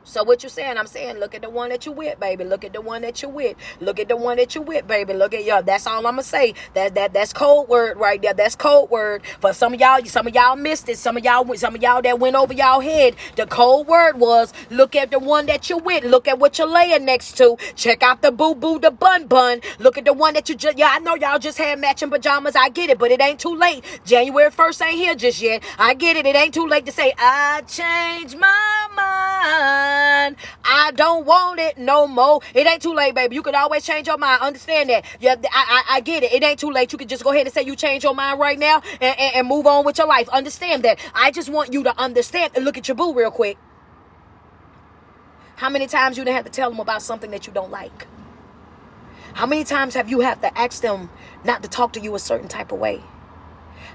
So what you saying? I'm saying, look at the one that you with, baby. Look at the one that you with. Look at the one that you with, baby. Look at y'all. That's all I'm gonna say. That's code word right there. That's code word. For some of y'all missed it. Some of y'all that went over y'all head. The code word was look at the one that you with. Look at what you're laying next to. Check out the boo-boo, the bun. Look at the one that you just, I know y'all just had matching pajamas. I get it, but it ain't too late. January 1st ain't here just yet. I get it. It ain't too late to say, I changed my mind. I don't want it no more. It ain't too late, baby. You can always change your mind. Understand that. Yeah, I get it. It ain't too late. You can just go ahead and say you change your mind right now and move on with your life. Understand that. I just want you to understand and look at your boo real quick. How many times you didn't have to tell them about something that you don't like? How many times have you have to ask them not to talk to you a certain type of way?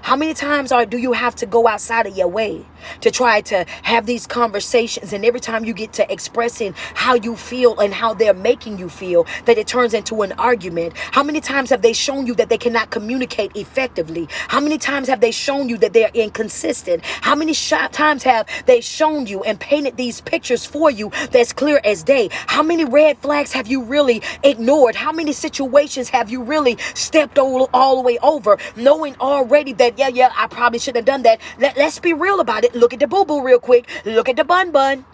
How many times do you have to go outside of your way to try to have these conversations, and every time you get to expressing how you feel and how they're making you feel, that it turns into an argument? How many times have they shown you that they cannot communicate effectively? How many times have they shown you that they're inconsistent? How many times have they shown you and painted these pictures for you that's clear as day? How many red flags have you really ignored? How many situations have you really stepped all the way over, knowing already that I probably shouldn't have done that? Let's be real about it. Look at the boo-boo real quick. Look at the bun.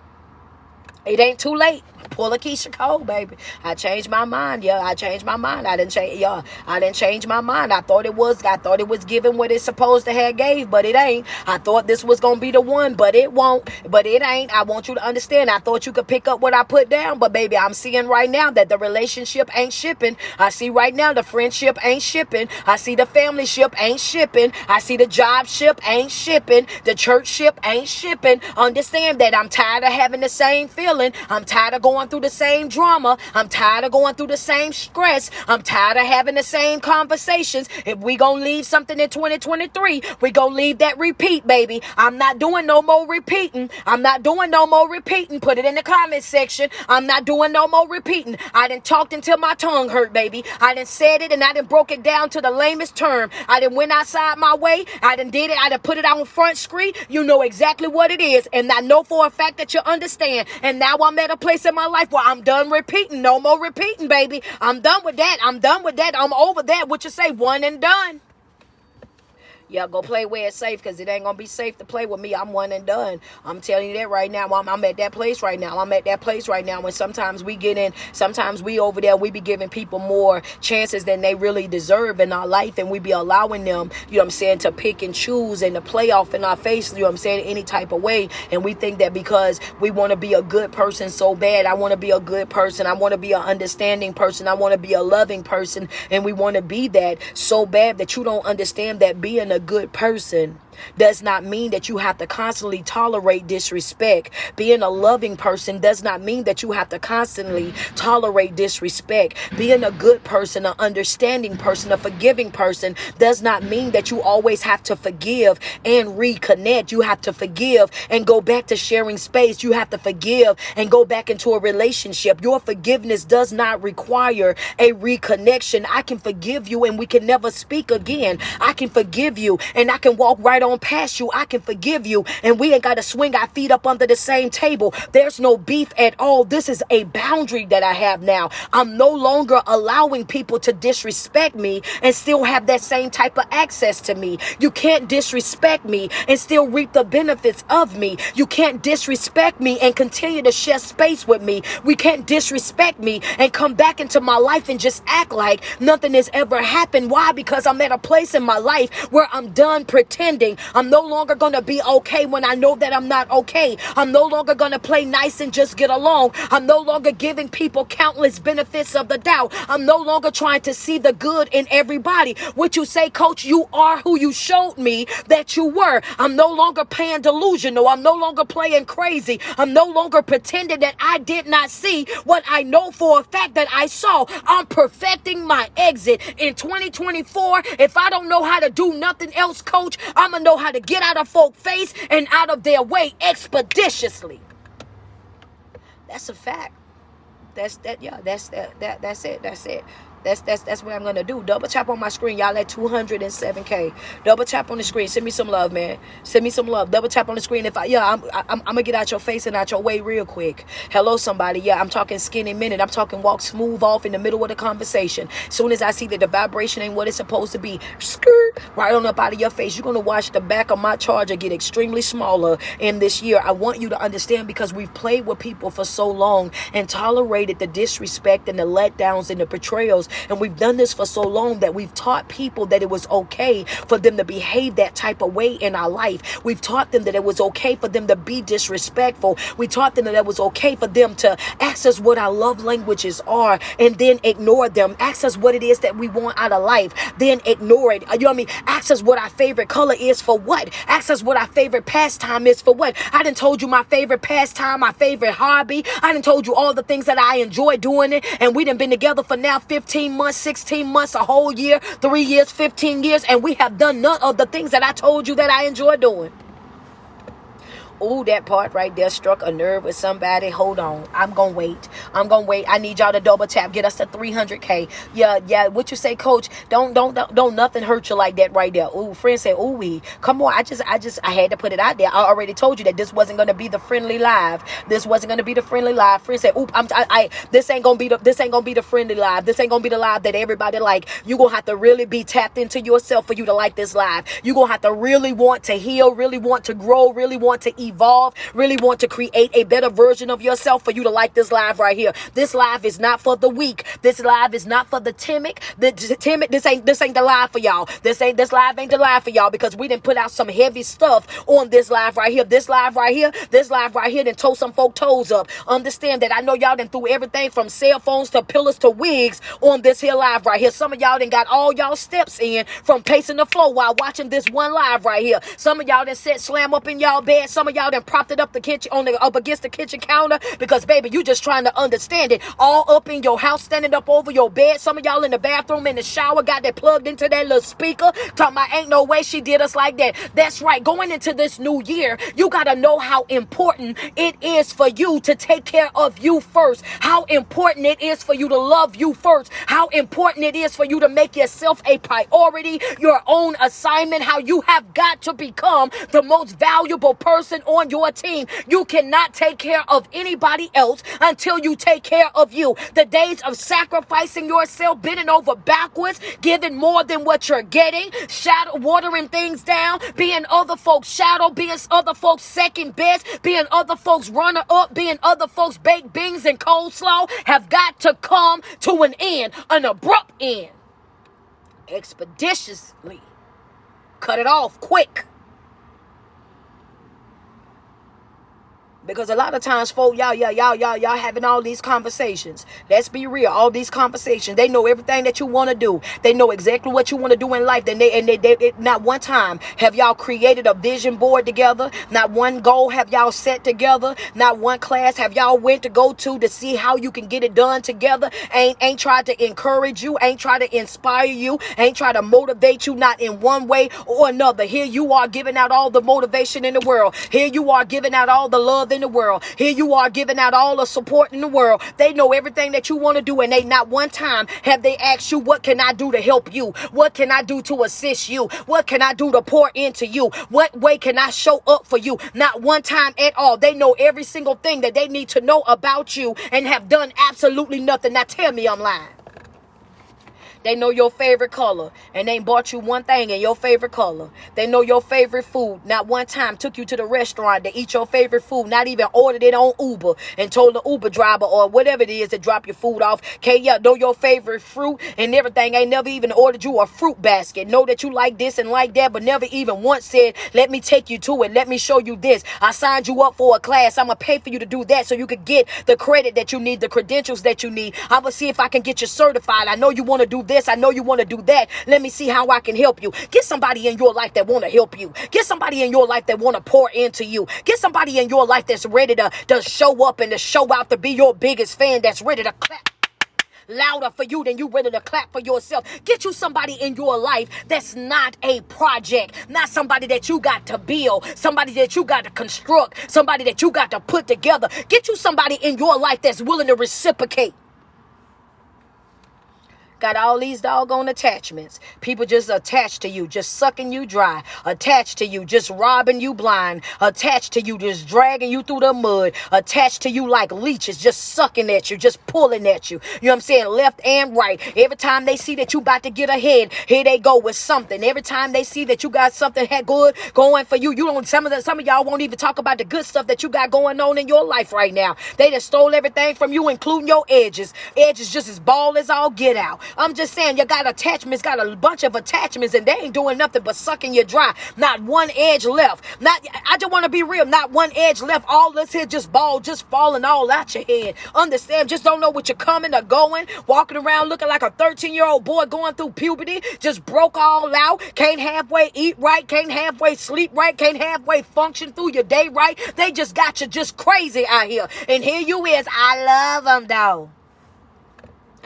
It ain't too late. Pull a Keisha Cole, baby. I changed my mind. Yeah, I changed my mind. I didn't change my mind. I thought it was giving what it's supposed to have gave, but it ain't. I thought this was gonna be the one, but it won't. But it ain't. I want you to understand. I thought you could pick up what I put down, but baby, I'm seeing right now that the relationship ain't shipping. I see right now the friendship ain't shipping. I see the family ship ain't shipping. I see the job ship ain't shipping. The church ship ain't shipping. Understand that I'm tired of having the same feeling. I'm tired of going through the same drama. I'm tired of going through the same stress. I'm tired of having the same conversations. If we gonna leave something in 2023, we gonna leave that repeat, baby. I'm not doing no more repeating. Put it in the comment section. I'm not doing no more repeating. I done talked until my tongue hurt, baby. I done said it and I done broke it down to the lamest term. I done went outside my way. I done did it. I done put it on Front Street. You know exactly what it is. And I know for a fact that you understand. And now I'm at a place in my life where I'm done repeating. No more repeating, baby. I'm done with that. I'm over that. What you say, one and done. Yeah, go play where it's safe, because it ain't gonna be safe to play with me. I'm one and done. I'm telling you that right now. I'm at that place right now. I'm at that place right now. When sometimes we get in, sometimes we over there, we be giving people more chances than they really deserve in our life, and we be allowing them, you know what I'm saying, to pick and choose and to play off in our face, you know what I'm saying, any type of way. And we think that because we want to be a good person so bad, I want to be a good person, I want to be an understanding person, I want to be a loving person, and we want to be that so bad that you don't understand that being a good person does not mean that you have to constantly tolerate disrespect. Being a loving person does not mean that you have to constantly tolerate disrespect. Being a good person, an understanding person, a forgiving person does not mean that you always have to forgive and reconnect. You have to forgive and go back to sharing space. You have to forgive and go back into a relationship. Your forgiveness does not require a reconnection. I can forgive you and we can never speak again. I can forgive you and I can walk right on past you. I can forgive you and we ain't got to swing our feet up under the same table. There's no beef at all. This is a boundary that I have now. I'm no longer allowing people to disrespect me and still have that same type of access to me. You can't disrespect me and still reap the benefits of me. You can't disrespect me and continue to share space with me. We can't disrespect me and come back into my life and just act like nothing has ever happened. Why? Because I'm at a place in my life where I'm done pretending. I'm no longer going to be okay when I know that I'm not okay. I'm no longer going to play nice and just get along. I'm no longer giving people countless benefits of the doubt. I'm no longer trying to see the good in everybody. What you say, coach, you are who you showed me that you were. I'm no longer playing delusional. I'm no longer playing crazy. I'm no longer pretending that I did not see what I know for a fact that I saw. I'm perfecting my exit in 2024. If I don't know how to do nothing else, coach, I'm going to know how to get out of folks' face and out of their way expeditiously. That's a fact. That's that. Yeah, that's that. That's it. That's it. That's what I'm gonna do. Double tap on my screen, y'all, at 207K. Double tap on the screen. Send me some love, man. Send me some love. Double tap on the screen. If I'm gonna get out your face and out your way real quick. Hello, somebody. Yeah, I'm talking skinny minute. I'm talking walk smooth off in the middle of the conversation. Soon as I see that the vibration ain't what it's supposed to be, skirt right on up out of your face. You're gonna watch the back of my charger get extremely smaller in this year. I want you to understand, because we've played with people for so long and tolerated the disrespect and the letdowns and the betrayals. And we've done this for so long that we've taught people that it was okay for them to behave that type of way in our life. We've taught them that it was okay for them to be disrespectful. We taught them that it was okay for them to ask us what our love languages are and then ignore them. Ask us what it is that we want out of life, then ignore it. You know what I mean? Ask us what our favorite color is for what? Ask us what our favorite pastime is for what? I done told you my favorite pastime, my favorite hobby. I done told you all the things that I enjoy doing it. And we done been together for now 15 months, 16 months, a whole year, 3 years, 15 years, and we have done none of the things that I told you that I enjoy doing. Ooh, that part right there struck a nerve with somebody. Hold on. I'm going to wait. I need y'all to double tap. Get us to 300K. Yeah. What you say, coach? Don't nothing hurt you like that right there. Ooh, friend said, ooh, come on. I had to put it out there. I already told you that this wasn't going to be the friendly live. This wasn't going to be the friendly live. Friend said, ooh, this ain't going to be the friendly live. This ain't going to be the live that everybody like. You going to have to really be tapped into yourself for you to like this live. You going to have to really want to heal, really want to grow, really want to evolve, really want to create a better version of yourself for you to like this live right here. This live is not for the weak. This live is not for the timid. This ain't the live for y'all. This live ain't the live for y'all, because we didn't put out some heavy stuff on this live right here. This live right here done told some folk toes up. Understand that I know y'all done threw everything from cell phones to pillars to wigs on this here live right here. Some of y'all done got all y'all steps in from pacing the floor while watching this one live right here. Some of y'all done sat slam up in y'all bed. Some of y'all done propped it up the kitchen up against the kitchen counter, because baby, you just trying to understand it. All up in your house, standing up over your bed. Some of y'all in the bathroom, in the shower, got that plugged into that little speaker, talking about ain't no way she did us like that. That's right. Going into this new year, you got to know how important it is for you to take care of you first. How important it is for you to love you first. How important it is for you to make yourself a priority, your own assignment. How you have got to become the most valuable person on your team. You cannot take care of anybody else until you take care of you. The days of sacrificing yourself, bending over backwards, giving more than what you're getting, shadow, watering things down, being other folks' shadow, being other folks' second best, being other folks' runner up, being other folks' baked beans and coleslaw have got to come to an end, an abrupt end. Expeditiously. Cut it off quick. Because a lot of times, folk, y'all having all these conversations. Let's be real. All these conversations. They know everything that you want to do. They know exactly what you want to do in life. They not one time have y'all created a vision board together. Not one goal have y'all set together. Not one class have y'all went to go to see how you can get it done together. Ain't tried to encourage you. Ain't tried to inspire you. Ain't tried to motivate you. Not in one way or another. Here you are giving out all the motivation in the world. Here you are giving out all the love in the world. Here you are giving out all the support in the world. They know everything that you want to do, and they not one time have they asked you, what can I do to help you? What can I do to assist you? What can I do to pour into you? What way can I show up for you? Not one time at all. They know every single thing that they need to know about you and have done absolutely nothing. Now tell me I'm lying. They know your favorite color and they bought you one thing in your favorite color. They know your favorite food. Not one time took you to the restaurant to eat your favorite food. Not even ordered it on Uber and told the Uber driver or whatever it is to drop your food off. Can't you know your favorite fruit and everything. Ain't never even ordered you a fruit basket. Know that you like this and like that, but never even once said, let me take you to it. Let me show you this. I signed you up for a class. I'm going to pay for you to do that so you could get the credit that you need, the credentials that you need. I'm going to see if I can get you certified. I know you want to do this. I know you want to do that. Let me see how I can help you. Get somebody in your life that want to help you. Get somebody in your life that want to pour into you. Get somebody in your life that's ready to show up and to show out, to be your biggest fan, that's ready to clap louder for you than you ready to clap for yourself. Get you somebody in your life that's not a project, not somebody that you got to build, somebody that you got to construct, somebody that you got to put together. Get you somebody in your life that's willing to reciprocate. Got all these doggone attachments. People just attached to you, just sucking you dry. Attached to you, just robbing you blind. Attached to you, just dragging you through the mud. Attached to you like leeches, just sucking at you, just pulling at you. You know what I'm saying? Left and right. Every time they see that you about to get ahead, here they go with something. Every time they see that you got something good going for you, you don't. Some of y'all won't even talk about the good stuff that you got going on in your life right now. They just stole everything from you, including your edges. Edges just as bald as all get out. I'm just saying, you got attachments, got a bunch of attachments, and they ain't doing nothing but sucking you dry. Not one edge left. I just want to be real. Not one edge left. All this here just bald, just falling all out your head. Understand? Just don't know what you're coming or going. Walking around looking like a 13-year-old boy going through puberty. Just broke all out. Can't halfway eat right. Can't halfway sleep right. Can't halfway function through your day right. They just got you just crazy out here. And here you is. I love them though.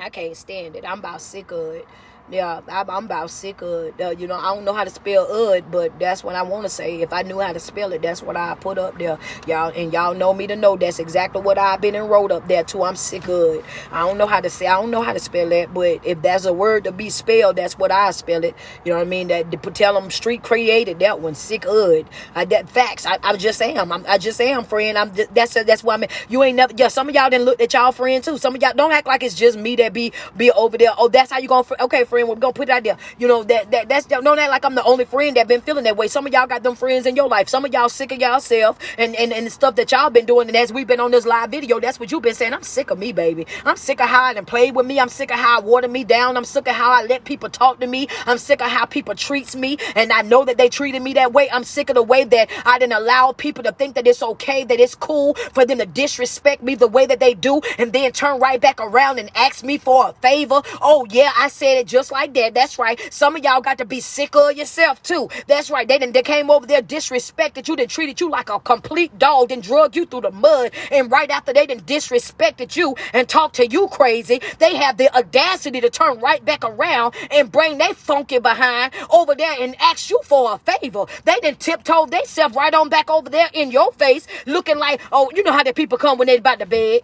I can't stand it. I'm about sick of it. Yeah, I'm about sick of it. I don't know how to spell UD, but that's what I want to say. If I knew how to spell it, that's what I put up there. Y'all know me to know that's exactly what I've been and wrote up there too. I'm sick of it. I don't know how to spell that, but if that's a word to be spelled, that's what I spell it. You know what I mean? That tell them street created that one. Sick of it. That facts. I just am. I just am, friend. That's what I mean. You ain't never. Yeah, some of y'all didn't look at y'all friend too. Some of y'all don't act like it's just me that be over there. Oh, that's how you gonna. Okay, friend. We're gonna put it out there. That's don't act like I'm the only friend that been feeling that way. Some of y'all got them friends in your life. Some of y'all sick of y'allself and the stuff that y'all been doing. And as we've been on this live video, that's what you've been saying. I'm sick of me, baby. I'm sick of how I done played with me. I'm sick of how I water me down. I'm sick of how I let people talk to me. I'm sick of how people treats me, and I know that they treated me that way. I'm sick of the way that I didn't allow people to think that it's okay, that it's cool for them to disrespect me the way that they do, and then turn right back around and ask me for a favor. Oh yeah, I said it just like that. That's right. Some of y'all got to be sick of yourself too. That's right. They came over there, disrespected you, then treated you like a complete dog, then drug you through the mud. And right after they done disrespected you and talked to you crazy, they have the audacity to turn right back around and bring their funky behind over there and ask you for a favor. They done tiptoed themselves right on back over there in your face, looking like, oh, you know how the people come when they about to beg.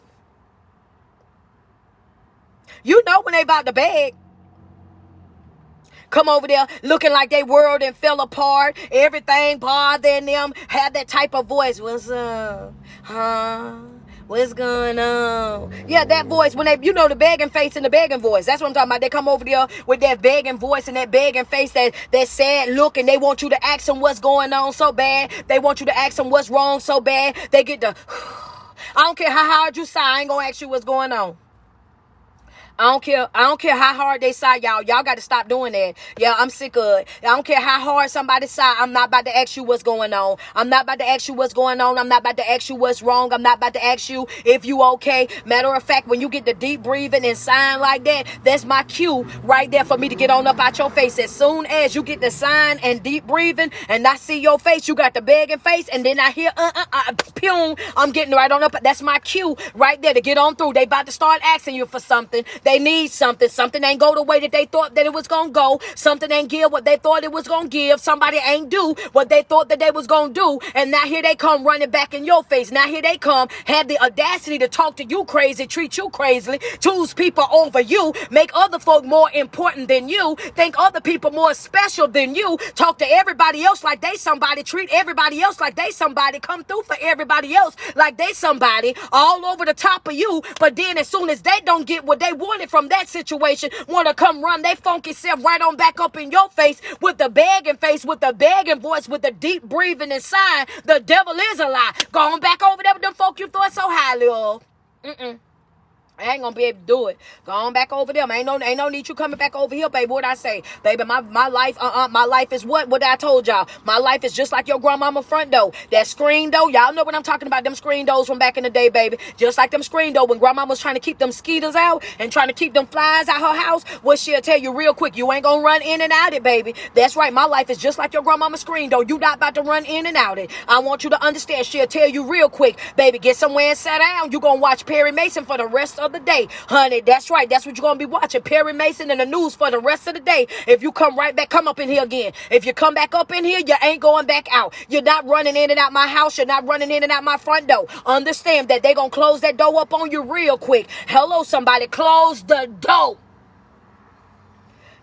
You know when they about to beg. Come over there looking like they world and fell apart. Everything bothering them. Have that type of voice. What's up? Huh? What's going on? Yeah, that voice, when they, the begging face and the begging voice. That's what I'm talking about. They come over there with that begging voice and that begging face, that sad look, and they want you to ask them what's going on so bad. They want you to ask them what's wrong so bad. They get the, I don't care how hard you sigh, I ain't gonna ask you what's going on. I don't care how hard they sigh, y'all. Y'all got to stop doing that. Yeah, I'm sick of it. I don't care how hard somebody sigh. I'm not about to ask you what's going on. I'm not about to ask you what's going on. I'm not about to ask you what's wrong. I'm not about to ask you if you okay. Matter of fact, when you get the deep breathing and sighing like that, that's my cue right there for me to get on up out your face. As soon as you get the sign and deep breathing and I see your face, you got the begging face, and then I hear pew, I'm getting right on up. That's my cue right there to get on through. They about to start asking you for something. They need something. Something ain't go the way that they thought that it was going to go. Something ain't give what they thought it was going to give. Somebody ain't do what they thought that they was going to do. And now here they come running back in your face. Now here they come, have the audacity to talk to you crazy, treat you crazily, choose people over you, make other folk more important than you, think other people more special than you, talk to everybody else like they somebody, treat everybody else like they somebody, come through for everybody else like they somebody, all over the top of you. But then as soon as they don't get what they wanted from that situation, want to come run they funky self right on back up in your face with the begging face, with the begging voice, with the deep breathing and sighing. The devil is a lie. Going back over there with them folk you thought so highly of. I ain't gonna be able to do it. Go on back over them. Ain't no need you coming back over here, baby. What I say? Baby, my life, my life is what I told y'all. My life is just like your grandmama front door. That screen door, y'all know what I'm talking about. Them screen doors from back in the day, baby. Just like them screen door when grandmama was trying to keep them skeeters out and trying to keep them flies out her house. What she'll tell you real quick, you ain't gonna run in and out it, baby. That's right. My life is just like your grandmama's screen door. You not about to run in and out it. I want you to understand. She'll tell you real quick, baby, get somewhere and sit down. You gonna watch Perry Mason for the rest of the day, honey. That's right. That's what you're gonna be watching, Perry Mason and the news for the rest of the day. If you come right back, come up in here again. If you come back up in here, you ain't going back out. You're not running in and out my house. You're not running in and out my front door. Understand that they gonna close that door up on you real quick. Hello, somebody, close the door.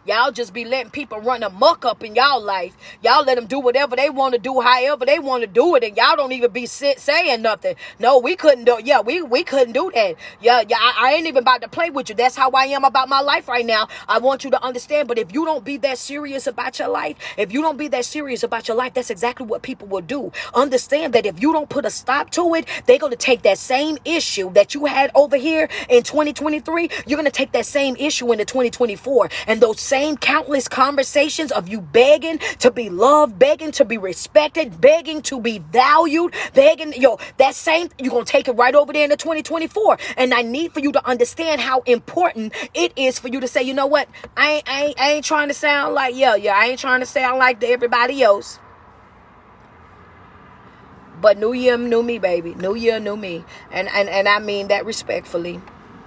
Y'all just be letting people run amok up in y'all life. Y'all let them do whatever they want to do, however they want to do it, and y'all don't even be saying nothing. No, we couldn't do. Yeah, we couldn't do that. Yeah, I ain't even about to play with you. That's how I am about my life right now. I want you to understand. But if you don't be that serious about your life, that's exactly what people will do. Understand that if you don't put a stop to it, they're gonna take that same issue that you had over here in 2023. You're gonna take that same issue into 2024, and those same countless conversations of you begging to be loved, begging to be respected, begging to be valued, begging, that same, you're going to take it right over there into 2024. And I need for you to understand how important it is for you to say, you know what? I ain't trying to sound like, I ain't trying to sound like everybody else. But new year, new me, baby. New year, new me. And I mean that respectfully.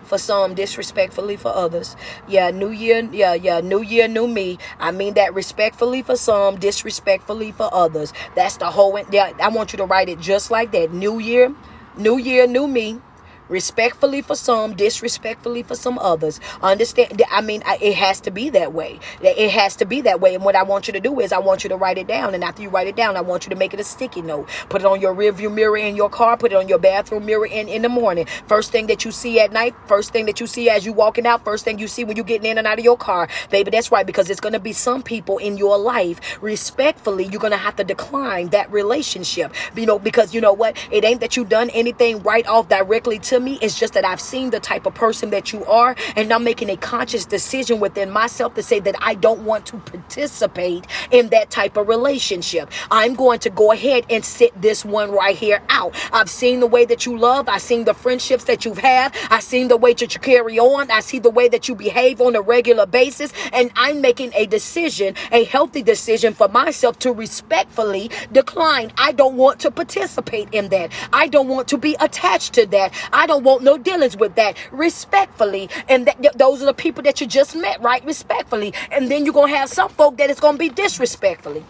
For some, disrespectfully for others. New year, new year, new me. I mean that respectfully for some, disrespectfully for others. That's the whole, I want you to write it just like that. New year, new me. Respectfully for some, disrespectfully for some others. Understand? I mean, it has to be that way. It has to be that way. And what I want you to do is I want you to write it down. And after you write it down, I want you to make it a sticky note. Put it on your rearview mirror in your car. Put it on your bathroom mirror in the morning. First thing that you see at night. First thing that you see as you walking out. First thing you see when you getting in and out of your car. Baby, that's right. Because it's going to be some people in your life. Respectfully, you're going to have to decline that relationship. Because you know what? It ain't that you done anything right off directly to me. It's just that I've seen the type of person that you are, and I'm making a conscious decision within myself to say that I don't want to participate in that type of relationship. I'm going to go ahead and sit this one right here out. I've seen the way that you love. I've seen the friendships that you've had. I've seen the way that you carry on. I see the way that you behave on a regular basis, and I'm making a decision, a healthy decision for myself to respectfully decline. I don't want to participate in that. I don't want to be attached to that. I don't want no dealings with that. Respectfully. And those are the people that you just met, right? Respectfully. And then you're going to have some folk that it's going to be disrespectfully.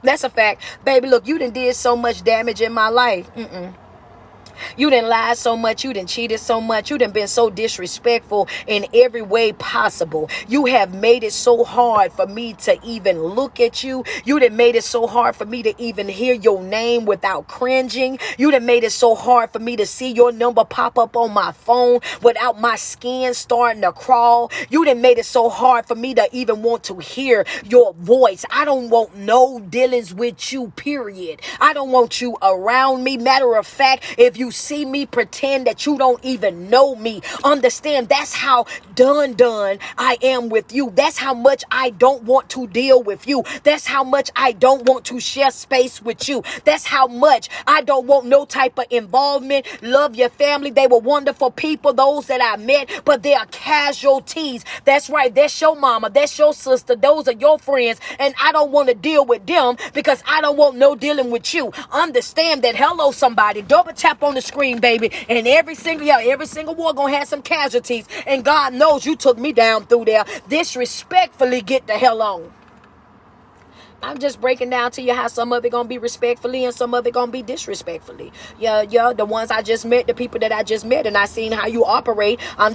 That's a fact. Baby, look, you done did so much damage in my life. You done lied so much. You done cheated so much. You done been so disrespectful in every way possible. You have made it so hard for me to even look at you. You done made it so hard for me to even hear your name without cringing. You done made it so hard for me to see your number pop up on my phone without my skin starting to crawl. You done made it so hard for me to even want to hear your voice. I don't want no dealings with you, period. I don't want you around me. Matter of fact, if you see me, pretend that you don't even know me. Understand, that's how done I am with you. That's how much I don't want to deal with you. That's how much I don't want to share space with you. That's how much I don't want no type of involvement. Love your family. They were wonderful people, those that I met, but they are casualties. That's right. That's your mama. That's your sister. Those are your friends. And I don't want to deal with them because I don't want no dealing with you. Understand that. Hello, somebody. Double tap on the screen, baby. And every single war gonna have some casualties. And God knows you took me down through there. Disrespectfully, get the hell on. I'm just breaking down to you how some of it gonna be respectfully and some of it gonna be disrespectfully. Yeah, the ones I just met, the people that I just met, and I seen how you operate. I'm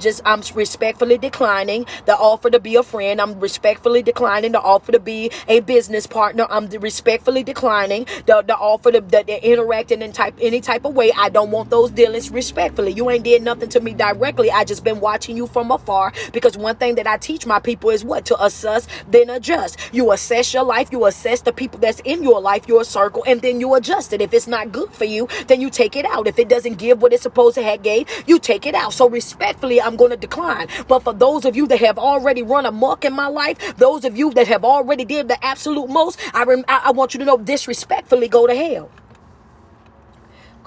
respectfully declining the offer to be a friend. I'm respectfully declining the offer to be a business partner. I'm respectfully declining the offer to interact in any type of way. I don't want those dealings. Respectfully, you ain't did nothing to me directly. I just been watching you from afar, because one thing that I teach my people is what? To assess, then adjust. You assess your life. You assess the people that's in your life, your circle, and then you adjust it. If it's not good for you, then you take it out. If it doesn't give what it's supposed to have gave, you take it out. So respectfully, I'm going to decline. But for those of you that have already run amok in my life, those of you that have already did the absolute most, I want you to know, disrespectfully, go to hell.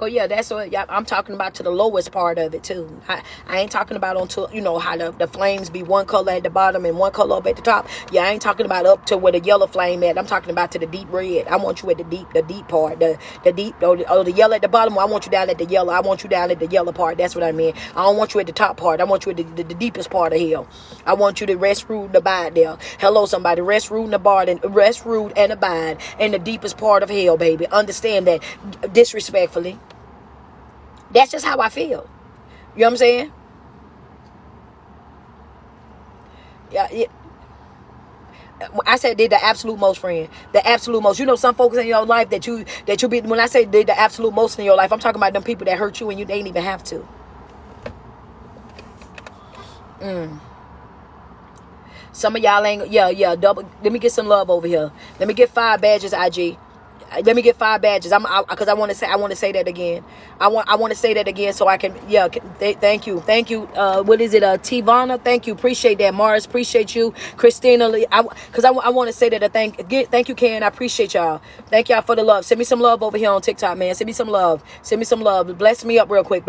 Oh yeah, that's what I'm talking about, to the lowest part of it too. I ain't talking about onto, how the flames be one color at the bottom and one color up at the top. Yeah, I ain't talking about up to where the yellow flame at. I'm talking about to the deep red. I want you at the deep part, the deep, or the yellow at the bottom. I want you down at the yellow. I want you down at the yellow part. That's what I mean. I don't want you at the top part. I want you at the deepest part of hell. I want you to rest, root, and abide there. Hello, somebody. Rest, root, and abide, in the deepest part of hell, baby. Understand that. Disrespectfully. That's just how I feel. You know what I'm saying? Yeah. I said did the absolute most, friend. The absolute most. Some folks in your life that you be, when I say did the absolute most in your life, I'm talking about them people that hurt you and they ain't even have to. Some of y'all ain't, double. Let me get some love over here. Let me get 5 badges, IG. Let me get 5 badges. Because I want to say that again. I want to say that again so I can. Yeah. Thank you. What is it? Tivana. Thank you. Appreciate that. Mars. Appreciate you. Christina. Because I want to say that. Thank you, Ken. I appreciate y'all. Thank y'all for the love. Send me some love over here on TikTok, man. Send me some love. Bless me up real quick.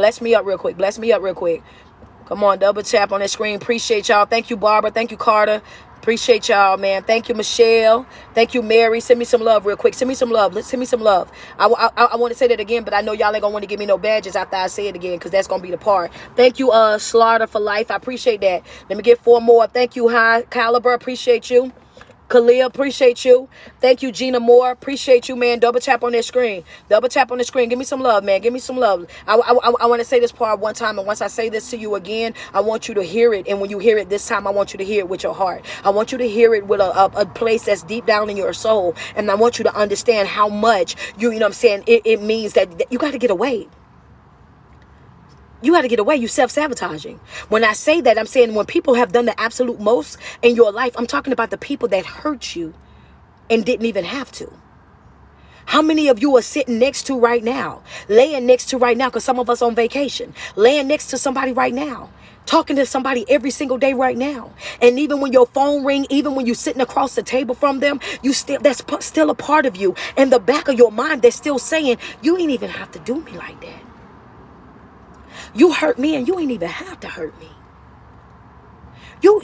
Come on, double tap on that screen. Appreciate y'all. Thank you, Barbara. Thank you, Carter. Appreciate y'all, man. Thank you, Michelle. Thank you, Mary. Send me some love real quick. Send me some love. I want to say that again, but I know y'all ain't going to want to give me no badges after I say it again, because that's going to be the part. Thank you, Slaughter for Life. I appreciate that. Let me get 4 more. Thank you, High Caliber. Appreciate you. Kalia, appreciate you. Thank you, Gina Moore. Appreciate you, man. Double tap on that screen. Give me some love, man. Give me some love. I want to say this part one time, and once I say this to you again, I want you to hear it. And when you hear it this time, I want you to hear it with your heart. I want you to hear it with a place that's deep down in your soul. And I want you to understand how much you know what I'm saying, it means that you got to get away. You got to get away. You self-sabotaging. When I say that, I'm saying when people have done the absolute most in your life, I'm talking about the people that hurt you and didn't even have to. How many of you are sitting next to right now, laying next to right now, because some of us on vacation, laying next to somebody right now, talking to somebody every single day right now. And even when your phone ring, even when you're sitting across the table from them, that's still a part of you. In the back of your mind, they're still saying, you ain't even have to do me like that. You hurt me and you ain't even have to hurt me. You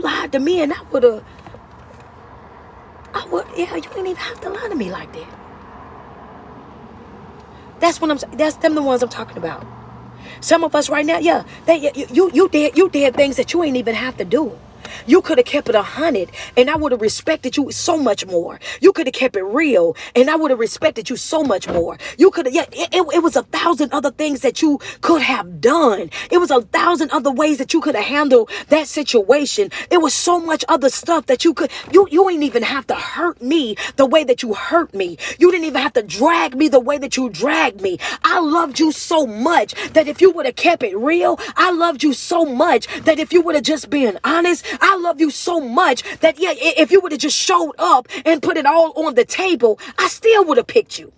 lied to me and I would, you ain't even have to lie to me like that. That's them the ones I'm talking about. Some of us right now, you did things that you ain't even have to do. You could have kept it 100, and I would have respected you so much more. You could have kept it real, and I would have respected you so much more. You could have, yeah, it was 1,000 other things that you could have done. It was 1,000 other ways that you could have handled that situation. It was so much other stuff that you ain't even have to hurt me the way that you hurt me. You didn't even have to drag me the way that you dragged me. I loved you so much that if you would have kept it real, I loved you so much that if you would have just been honest, I love you so much that, yeah, if you would have just showed up and put it all on the table, I still would have picked you.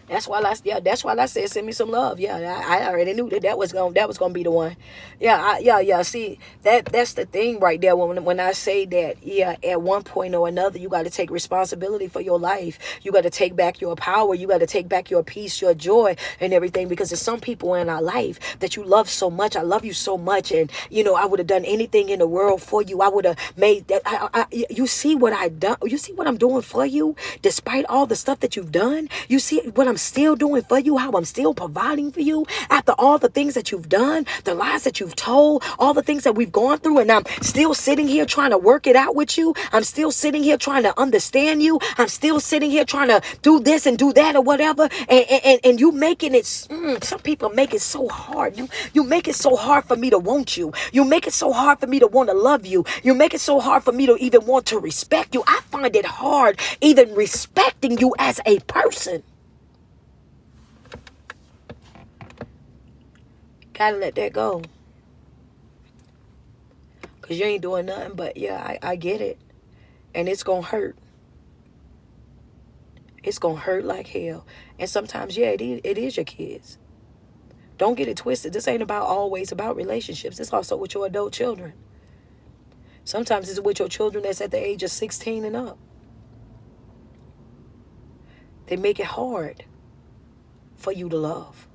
That's why I said send me some love. Yeah, I already knew that was gonna be the one. Yeah. See, that's the thing right there. When I say that, yeah, at one point or another, you got to take responsibility for your life. You got to take back your power. You got to take back your peace, your joy, and everything. Because there's some people in our life that you love so much. I love you so much, and I would have done anything in the world for you. I would have made that. You see what I done? You see what I'm doing for you, despite all the stuff that you've done. You see what I'm still doing for you, how I'm still providing for you after all the things that you've done, the lies that you've told, all the things that we've gone through, and I'm still sitting here trying to work it out with you. I'm still sitting here trying to understand you. I'm still sitting here trying to do this and do that or whatever, and you making it, some people make it so hard. You make it so hard for me to want you. You make it so hard for me to want to love you. You make it so hard for me to even want to respect you. I find it hard even respecting you as a person. Gotta let that go. Because you ain't doing nothing but, yeah, I get it. And it's going to hurt. It's going to hurt like hell. And sometimes, yeah, it is your kids. Don't get it twisted. This ain't always about relationships. It's also with your adult children. Sometimes it's with your children that's at the age of 16 and up. They make it hard for you to love.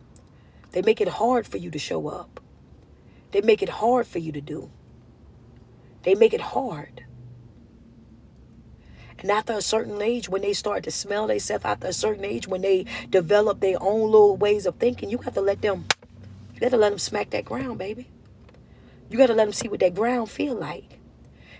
They make it hard for you to show up. They make it hard for you to do. They make it hard. And after a certain age, when they start to smell themselves, after a certain age, when they develop their own little ways of thinking, you got to let them smack that ground, baby. You got to let them see what that ground feel like.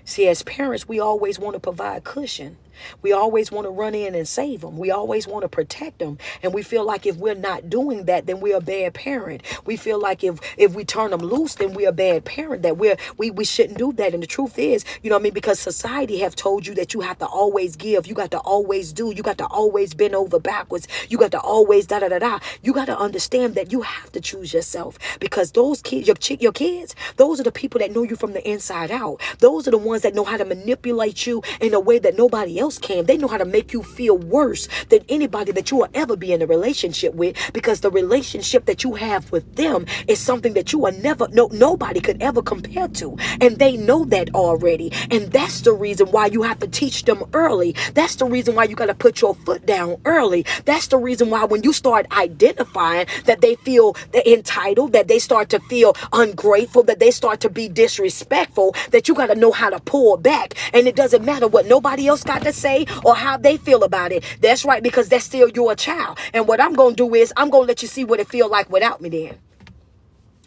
See, as parents, we always want to provide cushion. We always want to run in and save them. We always want to protect them. And we feel like if we're not doing that, then we're a bad parent. We feel like if we turn them loose, then we're a bad parent, that we shouldn't do that. And the truth is, because society have told you that you have to always give. You got to always do. You got to always bend over backwards. You got to always da-da-da-da. You got to understand that you have to choose yourself, because those kids, your kids, those are the people that know you from the inside out. Those are the ones that know how to manipulate you in a way that nobody else can. They know how to make you feel worse than anybody that you will ever be in a relationship with, because the relationship that you have with them is something that you are nobody could ever compare to. And they know that already. And that's the reason why you have to teach them early. That's the reason why you got to put your foot down early. That's the reason why when you start identifying that they feel entitled, that they start to feel ungrateful, that they start to be disrespectful, that you got to know how to pull back. And it doesn't matter what nobody else got to say or how they feel about it. That's right, because that's still your child. And what I'm going to do is I'm going to let you see what it feel like without me then.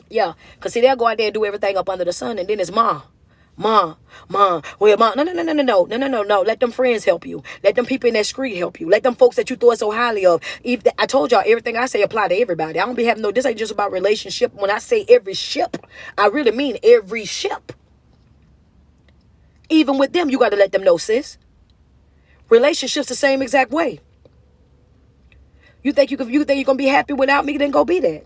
Yeah, because see, they'll go out there and do everything up under the sun, and then it's mom. Well, mom, no. Let them friends help you. Let them people in that street help you. Let them folks that you thought so highly of. I told y'all, everything I say apply to everybody. I don't be having this ain't just about relationship. When I say every ship, I really mean every ship. Even with them, you got to let them know, sis. Relationships the same exact way. You think you're gonna be happy without me? Then go be that.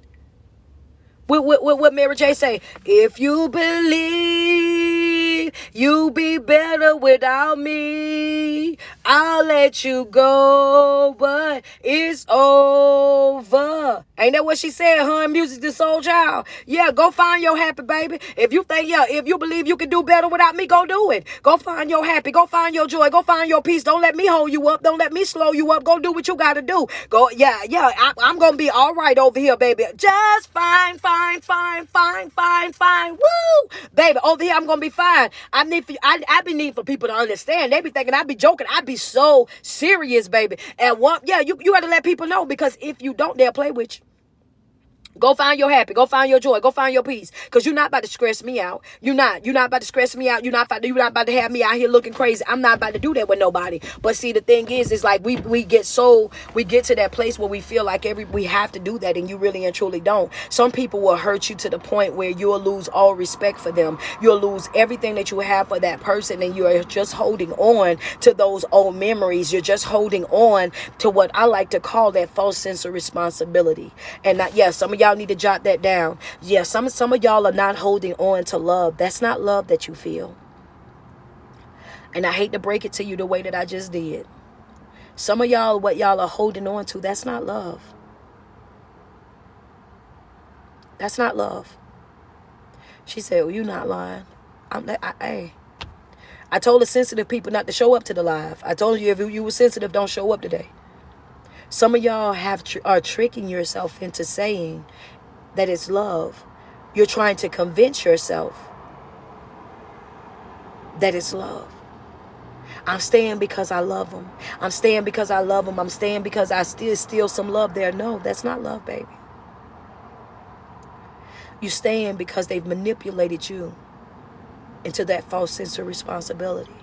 What Mary J say? If you believe you'll be better without me, I'll let you go, but it's over. Ain't that what she said, huh? Music the soul child. Yeah, go find your happy, baby. If you believe you can do better without me, go do it. Go find your happy. Go find your joy. Go find your peace. Don't let me hold you up. Don't let me slow you up. Go do what you got to do. Go, yeah. I'm going to be all right over here, baby. Just fine. Woo! Baby, over here, I'm going to be fine. I be needing for people to understand. They be thinking I be joking. I be so serious, baby. And you got to let people know, because if you don't, they'll play with you. Go find your happy. Go find your joy. Go find your peace. Because you're not about to stress me out. You're not. You're not about to stress me out. You're not about to have me out here looking crazy. I'm not about to do that with nobody. But see, the thing is like we get to that place where we feel like we have to do that, and you really and truly don't. Some people will hurt you to the point where you'll lose all respect for them. You'll lose everything that you have for that person, and you're just holding on to those old memories. You're just holding on to what I like to call that false sense of responsibility. And some of y'all need to jot that down. Some of y'all are not holding on to love. That's not love that you feel. And I hate to break it to you the way that I just did. Some of y'all, what y'all are holding on to, that's not love. That's not love. She said, well, you're not lying. I told the sensitive people not to show up to the live. I told you if you were sensitive, don't show up today. Some of y'all are tricking yourself into saying that it's love. You're trying to convince yourself that it's love. I'm staying because I love them. I'm staying because I love them. I'm staying because I still some love there. No, that's not love, baby. You staying because they've manipulated you into that false sense of responsibility.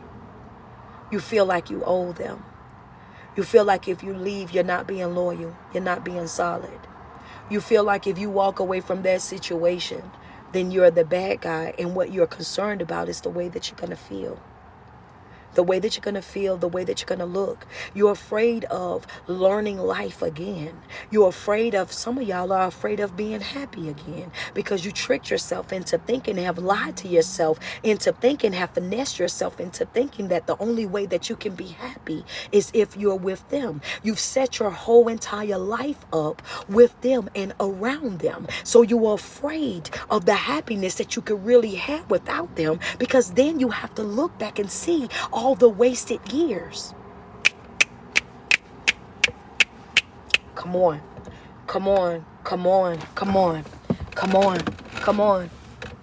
You feel like you owe them. You feel like if you leave, you're not being loyal. You're not being solid. You feel like if you walk away from that situation, then you're the bad guy. And what you're concerned about is the way that you're going to feel. The way that you're going to feel, the way that you're going to look. You're afraid of learning life again. You're afraid of, some of y'all are afraid of being happy again because you tricked yourself into thinking, have lied to yourself into thinking, have finessed yourself into thinking that the only way that you can be happy is if you're with them. You've set your whole entire life up with them and around them. So you're afraid of the happiness that you could really have without them, because then you have to look back and see all the wasted years. Come on. Come on. Come on. Come on. Come on. Come on.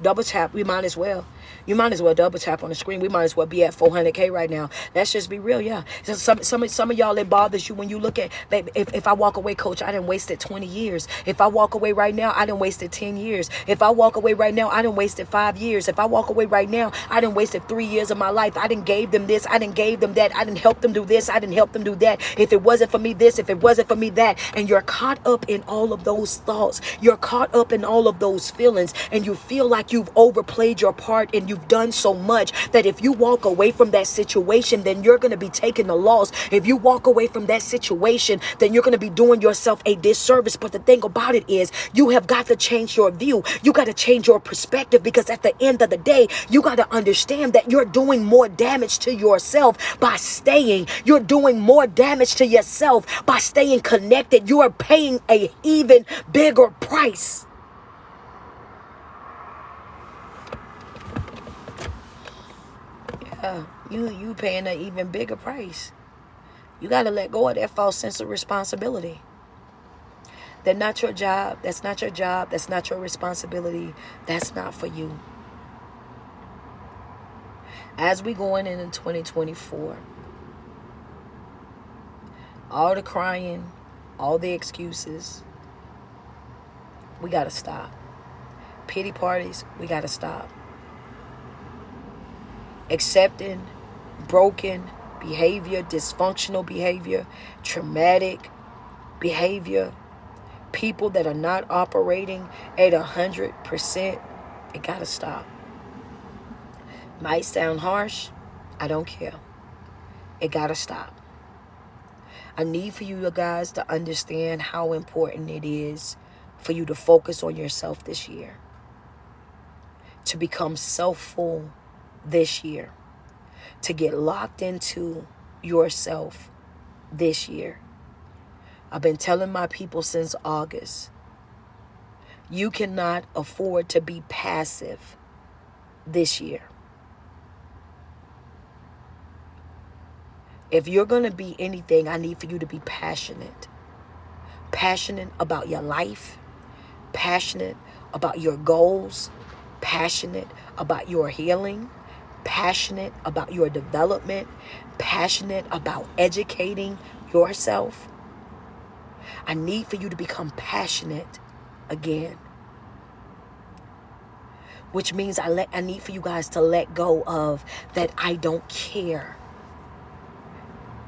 Double tap. We might as well. You might as well double tap on the screen. We might as well be at 400K right now. Let's just be real, yeah. Some of y'all, it bothers you when you look at, baby, if I walk away, coach, I done wasted 20 years. If I walk away right now, I done wasted 10 years. If I walk away right now, I done wasted 5 years. If I walk away right now, I done wasted 3 years of my life. I done gave them this. I done gave them that. I done helped them do this. I done helped them do that. If it wasn't for me this, if it wasn't for me that. And you're caught up in all of those thoughts. You're caught up in all of those feelings. And you feel like you've overplayed your part and you've done so much that if you walk away from that situation, then you're going to be taking the loss. If you walk away from that situation, then you're going to be doing yourself a disservice. But the thing about it is, you have got to change your view. You got to change your perspective, because at the end of the day, you got to understand that you're doing more damage to yourself by staying. You're doing more damage to yourself by staying connected. You are paying an even bigger price. You paying an even bigger price. You got to let go of that false sense of responsibility. That's not your job. That's not your job. That's not your responsibility. That's not for you. As we going into 2024, all the crying, all the excuses, we got to stop. Pity parties, we got to stop. Accepting broken behavior, dysfunctional behavior, traumatic behavior, people that are not operating at 100%, it gotta stop. Might sound harsh, I don't care. It gotta stop. I need for you guys to understand how important it is for you to focus on yourself this year, to become self-full this year, to get locked into yourself this year. I've been telling my people since August, you cannot afford to be passive this year. If you're going to be anything, I need for you to be passionate. Passionate about your life, passionate about your goals, passionate about your healing, passionate about your development, passionate about educating yourself. I need for you to become passionate again. Which means I need for you guys to let go of that I don't care.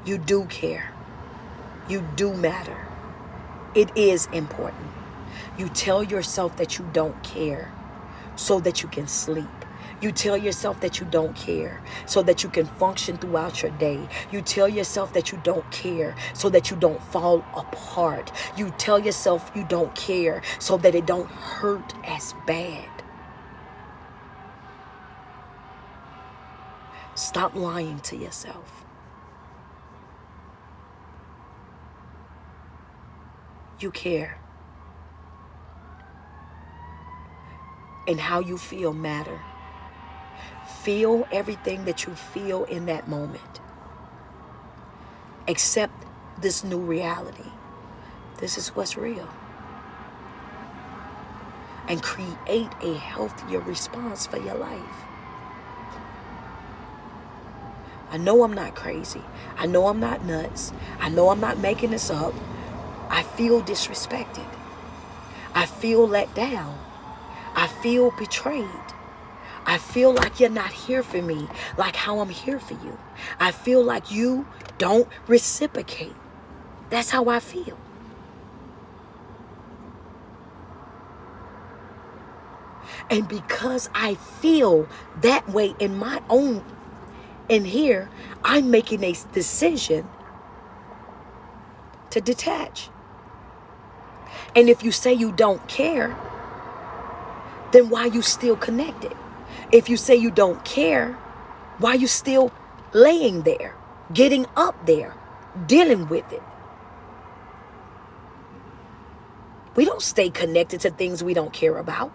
You do care. You do matter. It is important. You tell yourself that you don't care so that you can sleep. You tell yourself that you don't care so that you can function throughout your day. You tell yourself that you don't care so that you don't fall apart. You tell yourself you don't care so that it don't hurt as bad. Stop lying to yourself. You care. And how you feel matter. Feel everything that you feel in that moment. Accept this new reality. This is what's real. And create a healthier response for your life. I know I'm not crazy. I know I'm not nuts. I know I'm not making this up. I feel disrespected. I feel let down. I feel betrayed. I feel like you're not here for me like how I'm here for you. I feel like you don't reciprocate. That's how I feel. And because I feel that way in my own, in here, I'm making a decision to detach. And if you say you don't care, then why are you still connected? If you say you don't care, why are you still laying there, getting up there, dealing with it? We don't stay connected to things we don't care about.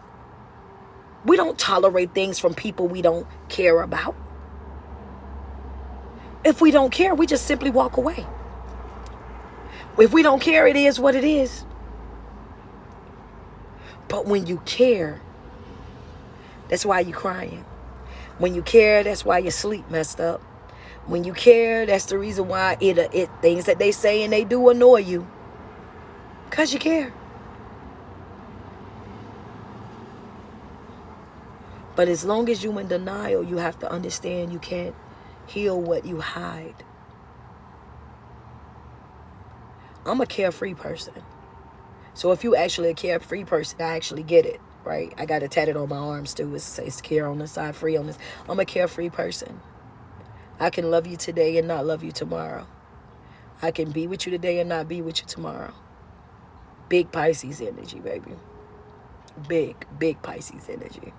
We don't tolerate things from people we don't care about. If we don't care, we just simply walk away. If we don't care, it is what it is. But when you care, that's why you're crying. When you care, that's why your sleep messed up. When you care, that's the reason why it things that they say and they do annoy you. Because you care. But as long as you're in denial, you have to understand you can't heal what you hide. I'm a carefree person. So if you actually a carefree person, I actually get it, right? I got it tatted on my arms too. It says care on the side, free on this. I'm a carefree person. I can love you today and not love you tomorrow. I can be with you today and not be with you tomorrow. Big Pisces energy, baby. Big Pisces energy.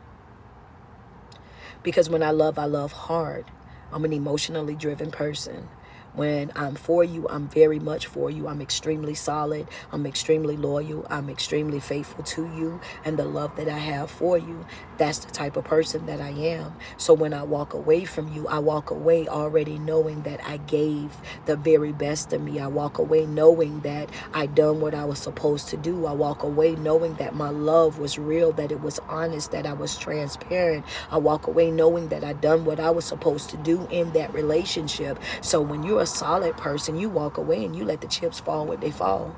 Because when I love hard. I'm an emotionally driven person. When I'm for you, I'm very much for you. I'm extremely solid. I'm extremely loyal. I'm extremely faithful to you. And the love that I have for you, that's the type of person that I am. So when I walk away from you, I walk away already knowing that I gave the very best of me. I walk away knowing that I done what I was supposed to do. I walk away knowing that my love was real, that it was honest, that I was transparent. I walk away knowing that I done what I was supposed to do in that relationship. So when you're a solid person, you walk away and you let the chips fall where they fall.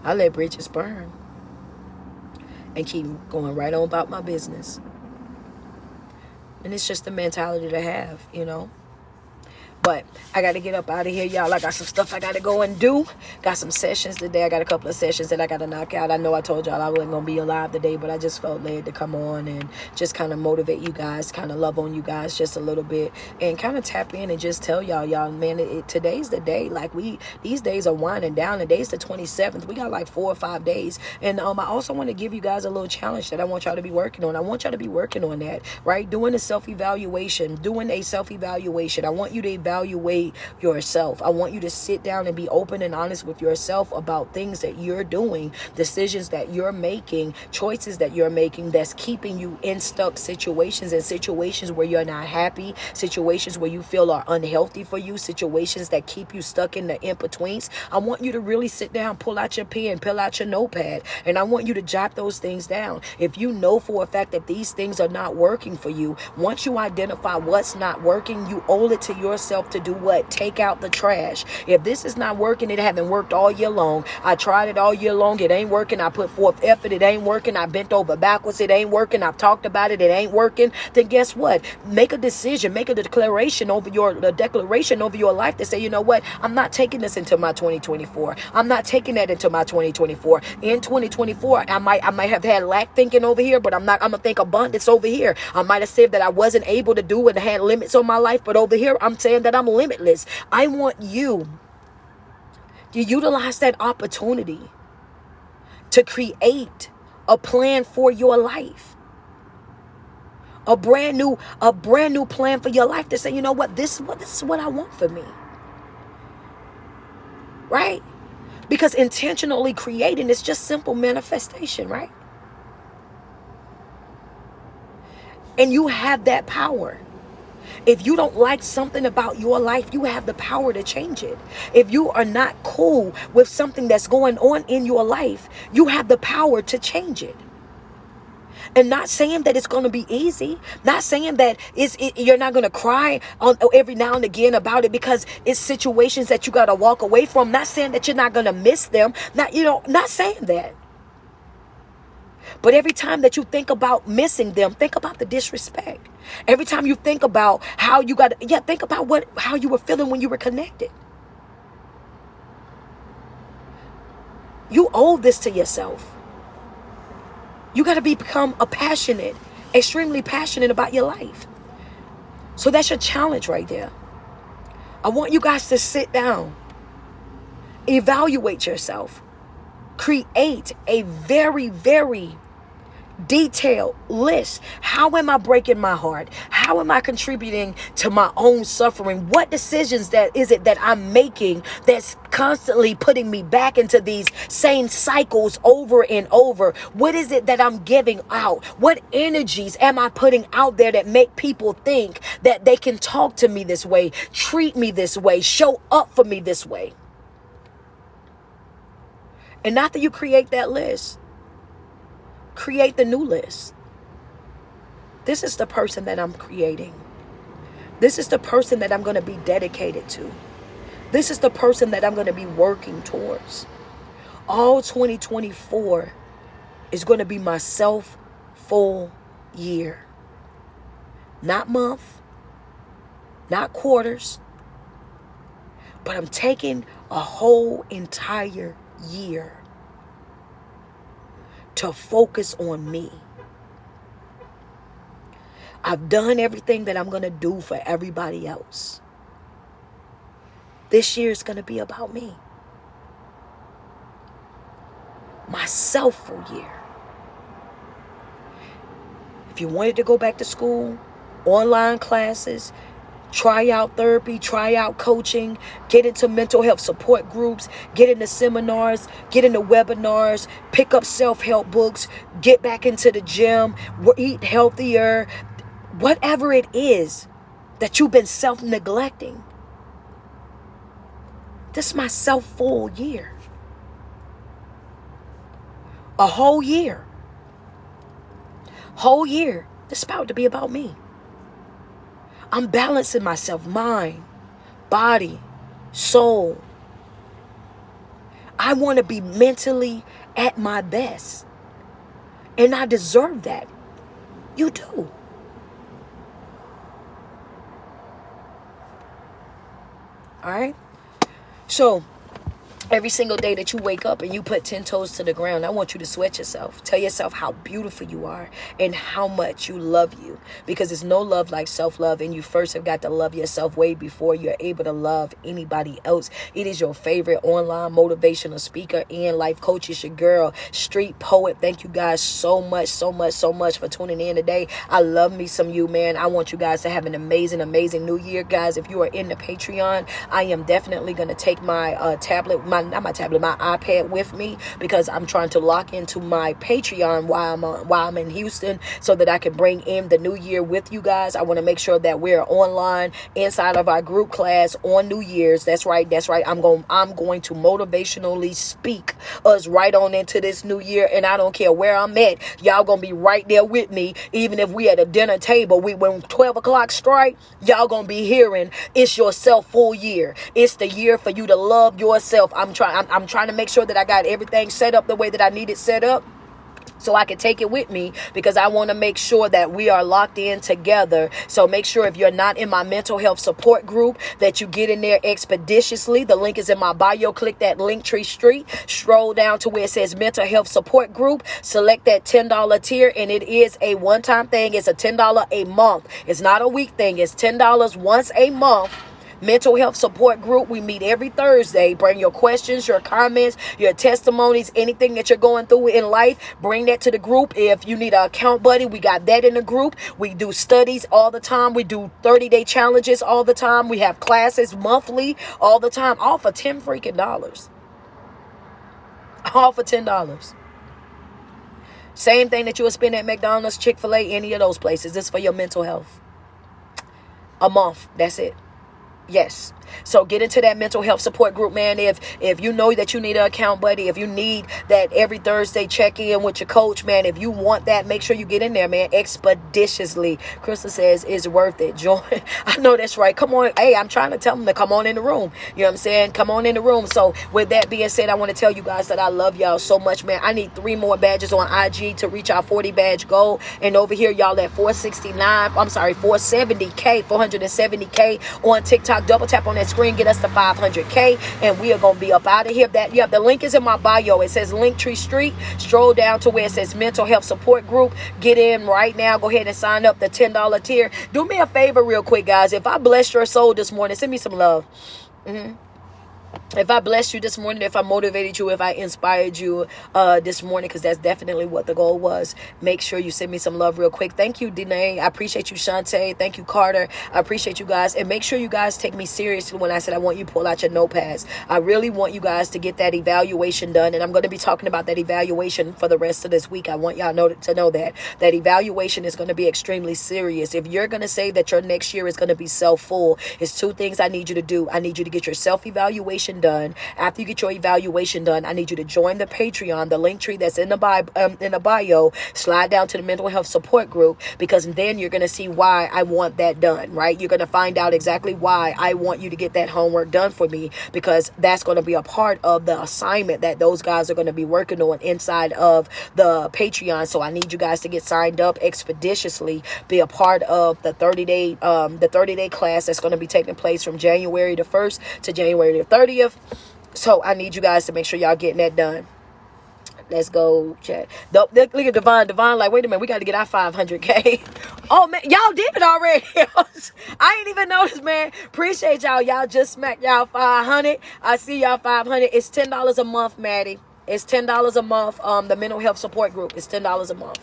I let bridges burn and keep going right on about my business. And it's just the mentality to have, you know. But I got to get up out of here, y'all. I got some stuff I got to go and do. Got some sessions today. I got a couple of sessions that I got to knock out. I know I told y'all I wasn't going to be alive today, but I just felt led to come on and just kind of motivate you guys, kind of love on you guys just a little bit and kind of tap in and just tell y'all, man, today's the day. Like these days are winding down. Today's the 27th. We got like 4 or 5 days. And I also want to give you guys a little challenge that I want y'all to be working on. I want y'all to be working on that, right? Doing a self-evaluation. I want you to evaluate yourself. I want you to sit down and be open and honest with yourself about things that you're doing, decisions that you're making, choices that you're making that's keeping you in stuck situations and situations where you're not happy, situations where you feel are unhealthy for you, situations that keep you stuck in the in-betweens. I want you to really sit down, pull out your pen, pull out your notepad, and I want you to jot those things down. If you know for a fact that these things are not working for you, once you identify what's not working, you owe it to yourself yourself to do what? Take out the trash. If this is not working, it haven't worked all year long. I tried it all year long. It ain't working. I put forth effort. It ain't working. I bent over backwards. It ain't working. I've talked about it. It ain't working. Then guess what? Make a decision. Make a declaration over your life to say, you know what? I'm not taking this into my 2024. I'm not taking that into my 2024. In 2024, I might have had lack thinking over here, but I'm gonna think abundance over here. I might have said that I wasn't able to do and had limits on my life, but over here I'm saying that I'm limitless. I want you to utilize that opportunity to create a plan for your life. A brand new plan for your life to say, you know what, this is what I want for me. Right? Because intentionally creating is just simple manifestation, right? And you have that power. If you don't like something about your life, you have the power to change it. If you are not cool with something that's going on in your life, you have the power to change it. And not saying that it's going to be easy. Not saying that you're not going to cry on every now and again about it, because it's situations that you got to walk away from. Not saying that you're not going to miss them. Not saying that. But every time that you think about missing them, think about the disrespect. Every time you think about how you think about how you were feeling when you were connected. You owe this to yourself. You got to become extremely passionate about your life. So that's your challenge right there. I want you guys to sit down, evaluate yourself, create a very, very detailed list. How am I breaking my heart? How am I contributing to my own suffering? What decisions is it that I'm making that's constantly putting me back into these same cycles over and over? What is it that I'm giving out? What energies am I putting out there that make people think that they can talk to me this way, treat me this way, show up for me this way? And after you create that list, create the new list. This is the person that I'm creating. This is the person that I'm going to be dedicated to. This is the person that I'm going to be working towards. All 2024 is going to be my full year. Not month, not quarters, but I'm taking a whole entire year to focus on me. I've done everything that I'm going to do for everybody else. This year is going to be about me. My full year. If you wanted to go back to school, online classes, try out therapy, try out coaching, get into mental health support groups, get into seminars, get into webinars, pick up self-help books, get back into the gym, eat healthier, whatever it is that you've been self-neglecting. This is my full year. A whole year. Whole year. This is about to be about me. I'm balancing myself, mind, body, soul. I want to be mentally at my best. And I deserve that. You do. All right? So, every single day that you wake up and you put 10 toes to the ground, I want you to sweat yourself. Tell yourself how beautiful you are and how much you love you. Because there's no love like self-love, and you first have got to love yourself way before you're able to love anybody else. It is your favorite online motivational speaker and life coach. It's your girl, Street Poet. Thank you guys so much for tuning in today. I love me some you, man. I want you guys to have an amazing new year. Guys, if you are in the Patreon, I am definitely going to take my not my tablet, my iPad with me, because I'm trying to lock into my Patreon while I'm in Houston, so that I can bring in the new year with you guys. I want to make sure that we're online inside of our group class on New Year's. That's right. I'm going to motivationally speak us right on into this new year, and I don't care where I'm at. Y'all gonna be right there with me, even if we at a dinner table. When 12 o'clock strike, y'all gonna be hearing it's your self-full year. It's the year for you to love yourself. I'm trying to make sure that I got everything set up the way that I need it set up, so I can take it with me, because I want to make sure that we are locked in together. So make sure if you're not in my mental health support group, that you get in there expeditiously. The link is in my bio. Click that Linktree Street, stroll down to where it says mental health support group, select that $10 tier, and it is a one-time thing. It's a $10 a month. It's not a week thing. It's $10 once a month. Mental health support group. We meet every Thursday. Bring your questions, your comments, your testimonies, anything that you're going through in life. Bring that to the group. If you need an account buddy, we got that in the group. We do studies all the time. We do 30-day challenges all the time. We have classes monthly all the time. All for $10 freaking dollars. All for $10. Same thing that you would spend at McDonald's, Chick-fil-A, any of those places. This is for your mental health. A month. That's it. Yes. So get into that mental health support group, man. If you know that you need an account buddy, if you need that every Thursday check-in with your coach, man, if you want that, make sure you get in there, man, expeditiously. Crystal says it's worth it. Join. I know that's right. Come on. Hey, I'm trying to tell them to come on in the room. You know what I'm saying? Come on in the room. So with that being said, I want to tell you guys that I love y'all so much, man. I need 3 more badges on IG to reach our 40 badge goal. And over here, y'all at 470K on TikTok. Double tap on that screen, get us to 500K, and we are going to be up out of here. The link is in my bio. It says Linktree Street. Stroll down to where it says mental health support group. Get in right now. Go ahead and sign up the $10 tier. Do me a favor real quick, guys. If I blessed your soul this morning, send me some love. If I blessed you this morning, if I motivated you, if I inspired you this morning, because that's definitely what the goal was, make sure you send me some love real quick. Thank you, Danae. I appreciate you, Shantae. Thank you, Carter. I appreciate you guys. And make sure you guys take me seriously when I said I want you to pull out your notepads. I really want you guys to get that evaluation done. And I'm going to be talking about that evaluation for the rest of this week. I want y'all to know that evaluation is going to be extremely serious. If you're going to say that your next year is going to be self-full, it's 2 things I need you to do. I need you to get your self-evaluation done. After you get your evaluation done, I need you to join the Patreon, the link tree that's in the bio. Slide down to the mental health support group, because then you're going to see why I want that done, right? You're going to find out exactly why I want you to get that homework done for me, because that's going to be a part of the assignment that those guys are going to be working on inside of the Patreon. So I need you guys to get signed up expeditiously, be a part of the 30-day class that's going to be taking place from January the 1st to January the 30th. So I need you guys to make sure y'all getting that done. Let's go chat. Look at Divine. Like, wait a minute, we got to get our 500K. Oh man, y'all did it already. I ain't even noticed, man. Appreciate y'all. Y'all just smacked y'all 500. I see y'all 500. It's $10 a month, Maddie. It's $10 a month. The mental health support group is $10 a month.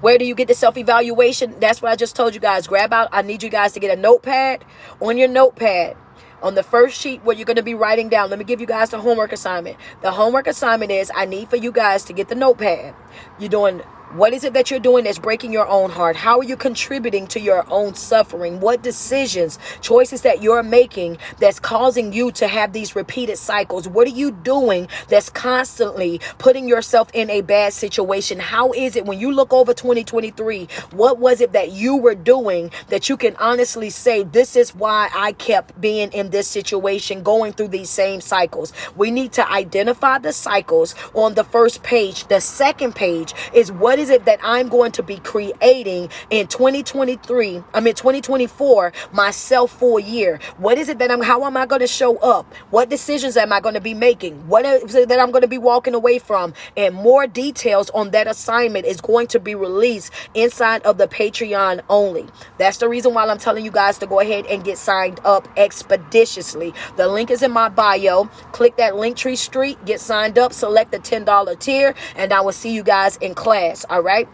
Where do you get the self-evaluation? That's what I just told you guys. Grab out. I need you guys to get a notepad. On your notepad, on the first sheet where you're going to be writing down, let me give you guys the homework assignment. The homework assignment is, I need for you guys to get the notepad. You're doing, what is it that you're doing that's breaking your own heart? How are you contributing to your own suffering? What decisions, choices that you're making that's causing you to have these repeated cycles? What are you doing that's constantly putting yourself in a bad situation? How is it when you look over 2023, what was it that you were doing that you can honestly say, this is why I kept being in this situation, going through these same cycles? We need to identify the cycles on the first page. The second page is, what is it that I'm going to be creating in 2024, my self-full year? What is it that how am I going to show up? What decisions am I going to be making? What is it that I'm going to be walking away from? And more details on that assignment is going to be released inside of the Patreon only. That's the reason why I'm telling you guys to go ahead and get signed up expeditiously. The link is in my bio. Click that Linktree Street, get signed up, select the $10 tier, and I will see you guys in class. All right.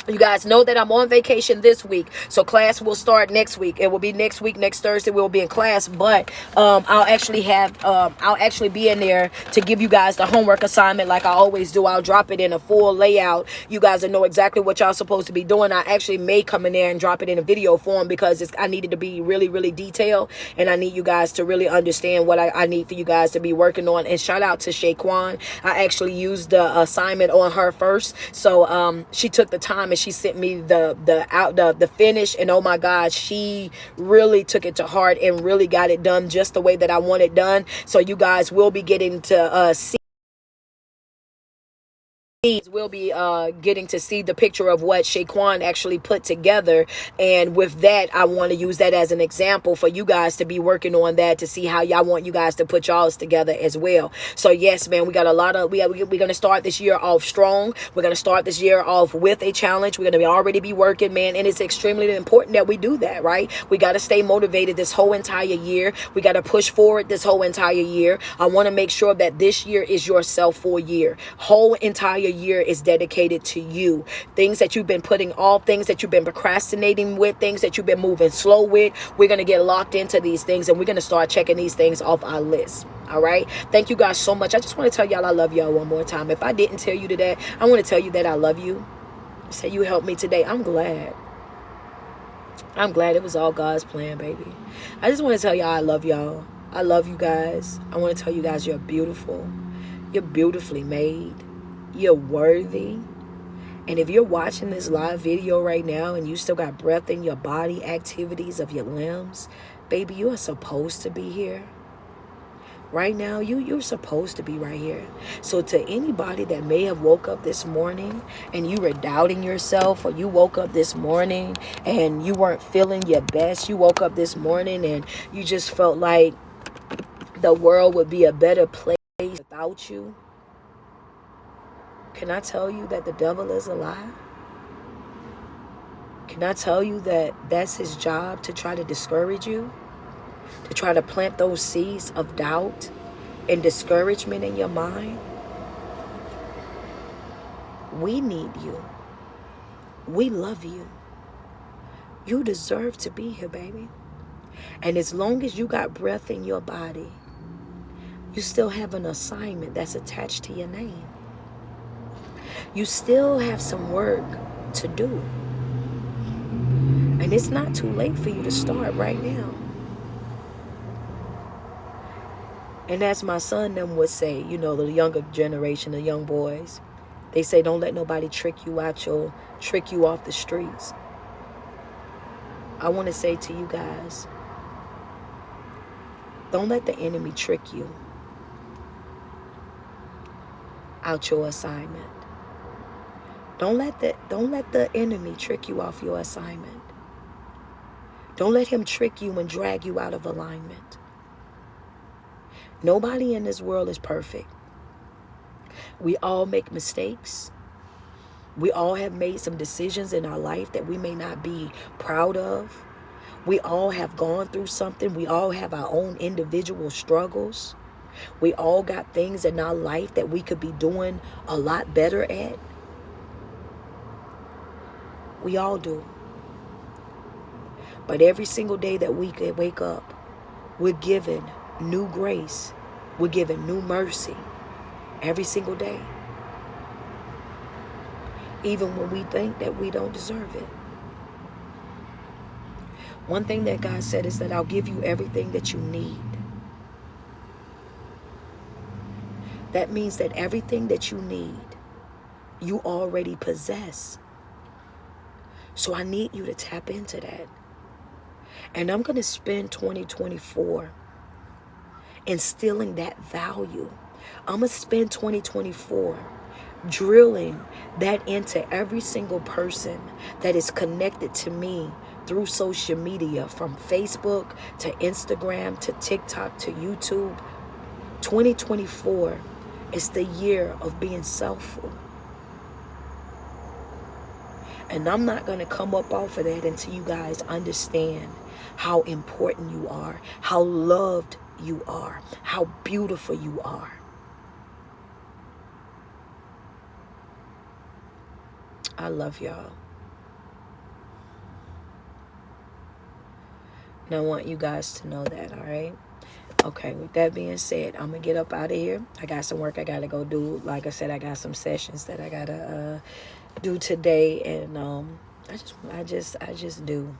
You guys know that I'm on vacation this week, so class will start next week. It will be next week, next Thursday. We'll be in class, but I'll actually be in there to give you guys the homework assignment like I always do. I'll drop it in a full layout. You guys will know exactly what y'all supposed to be doing. I actually may come in there and drop it in a video form because I needed to be really, really detailed, and I need you guys to really understand what I need for you guys to be working on. And shout out to Shaquan. I actually used the assignment on her first, so she took the time and she sent me the finish, and oh my God, she really took it to heart and really got it done just the way that I want it done. So you guys will be getting to see will be getting to see the picture of what Shaquan actually put together. And with that, I want to use that as an example for you guys to be working on that, to see how y'all want you guys to put y'all's together as well. So yes, man, we got a lot of we're going to start this year off strong. We're going to start this year off with a challenge. We're going to already be working, man, and it's extremely important that we do that, right? We got to stay motivated this whole entire year. We got to push forward this whole entire year. I want to make sure that this year is your self-for year. Whole entire year is dedicated to you. Things that you've been putting off, things that you've been procrastinating with, things that you've been moving slow with, we're going to get locked into these things, and we're going to start checking these things off our list. All right. Thank you guys so much. I just want to tell y'all I love y'all one more time. If I didn't tell you today, I want to tell you that I love you. Say you helped me today. I'm glad. I'm glad it was all God's plan, baby. I just want to tell y'all I love y'all. I love you guys. I want to tell you guys you're beautiful. You're beautifully made. You're worthy. And if you're watching this live video right now and you still got breath in your body, activities of your limbs, baby, you are supposed to be here. Right now, you're supposed to be right here. So to anybody that may have woke up this morning and you were doubting yourself, or you woke up this morning and you weren't feeling your best, you woke up this morning and you just felt like the world would be a better place without you, can I tell you that the devil is a lie? Can I tell you that that's his job, to try to discourage you, to try to plant those seeds of doubt and discouragement in your mind? We need you. We love you. You deserve to be here, baby. And as long as you got breath in your body, you still have an assignment that's attached to your name. You still have some work to do. And it's not too late for you to start right now. And as my son them would say, you know, the younger generation, the young boys, they say, don't let nobody trick you off the streets. I want to say to you guys, don't let the enemy trick you out your assignment. Don't let the enemy trick you off your assignment. Don't let him trick you and drag you out of alignment. Nobody in this world is perfect. We all make mistakes. We all have made some decisions in our life that we may not be proud of. We all have gone through something. We all have our own individual struggles. We all got things in our life that we could be doing a lot better at. We all do. But every single day that we could wake up, we're given new grace. We're given new mercy every single day. Even when we think that we don't deserve it. One thing that God said is that I'll give you everything that you need. That means that everything that you need, you already possess. So I need you to tap into that. And I'm going to spend 2024 instilling that value. I'm going to spend 2024 drilling that into every single person that is connected to me through social media, from Facebook to Instagram to TikTok to YouTube. 2024 is the year of being selfful. And I'm not going to come up off of that until you guys understand how important you are, how loved you are, how beautiful you are. I love y'all. And I want you guys to know that, all right? Okay, with that being said, I'm gonna get up out of here. I got some work I gotta go do. Like I said, I got some sessions that I gotta do today, and I just do.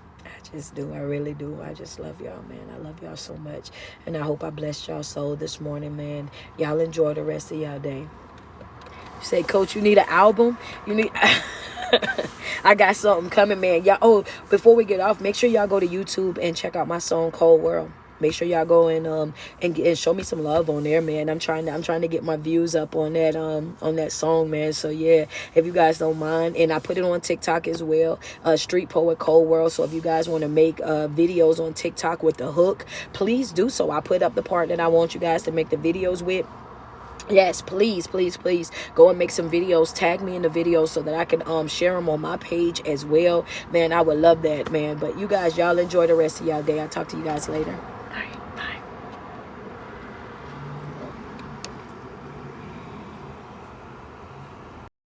I really do. I just love y'all, man. I love y'all so much, and I hope I blessed y'all soul this morning, man. Y'all enjoy the rest of y'all day. You say, Coach, you need an album? You need. I got something coming, man. Y'all. Oh, before we get off, make sure y'all go to YouTube and check out my song "Cold World." Make sure y'all go and show me some love on there, man. I'm trying to get my views up on that song, man. So yeah, if you guys don't mind, and I put it on TikTok as well, Street Poet Cold World. So if you guys want to make videos on TikTok with the hook, please do so. I put up the part that I want you guys to make the videos with. Yes, please go and make some videos. Tag me in the videos so that I can share them on my page as well, man. I would love that, man. But you guys, y'all enjoy the rest of y'all day. I'll talk to you guys later.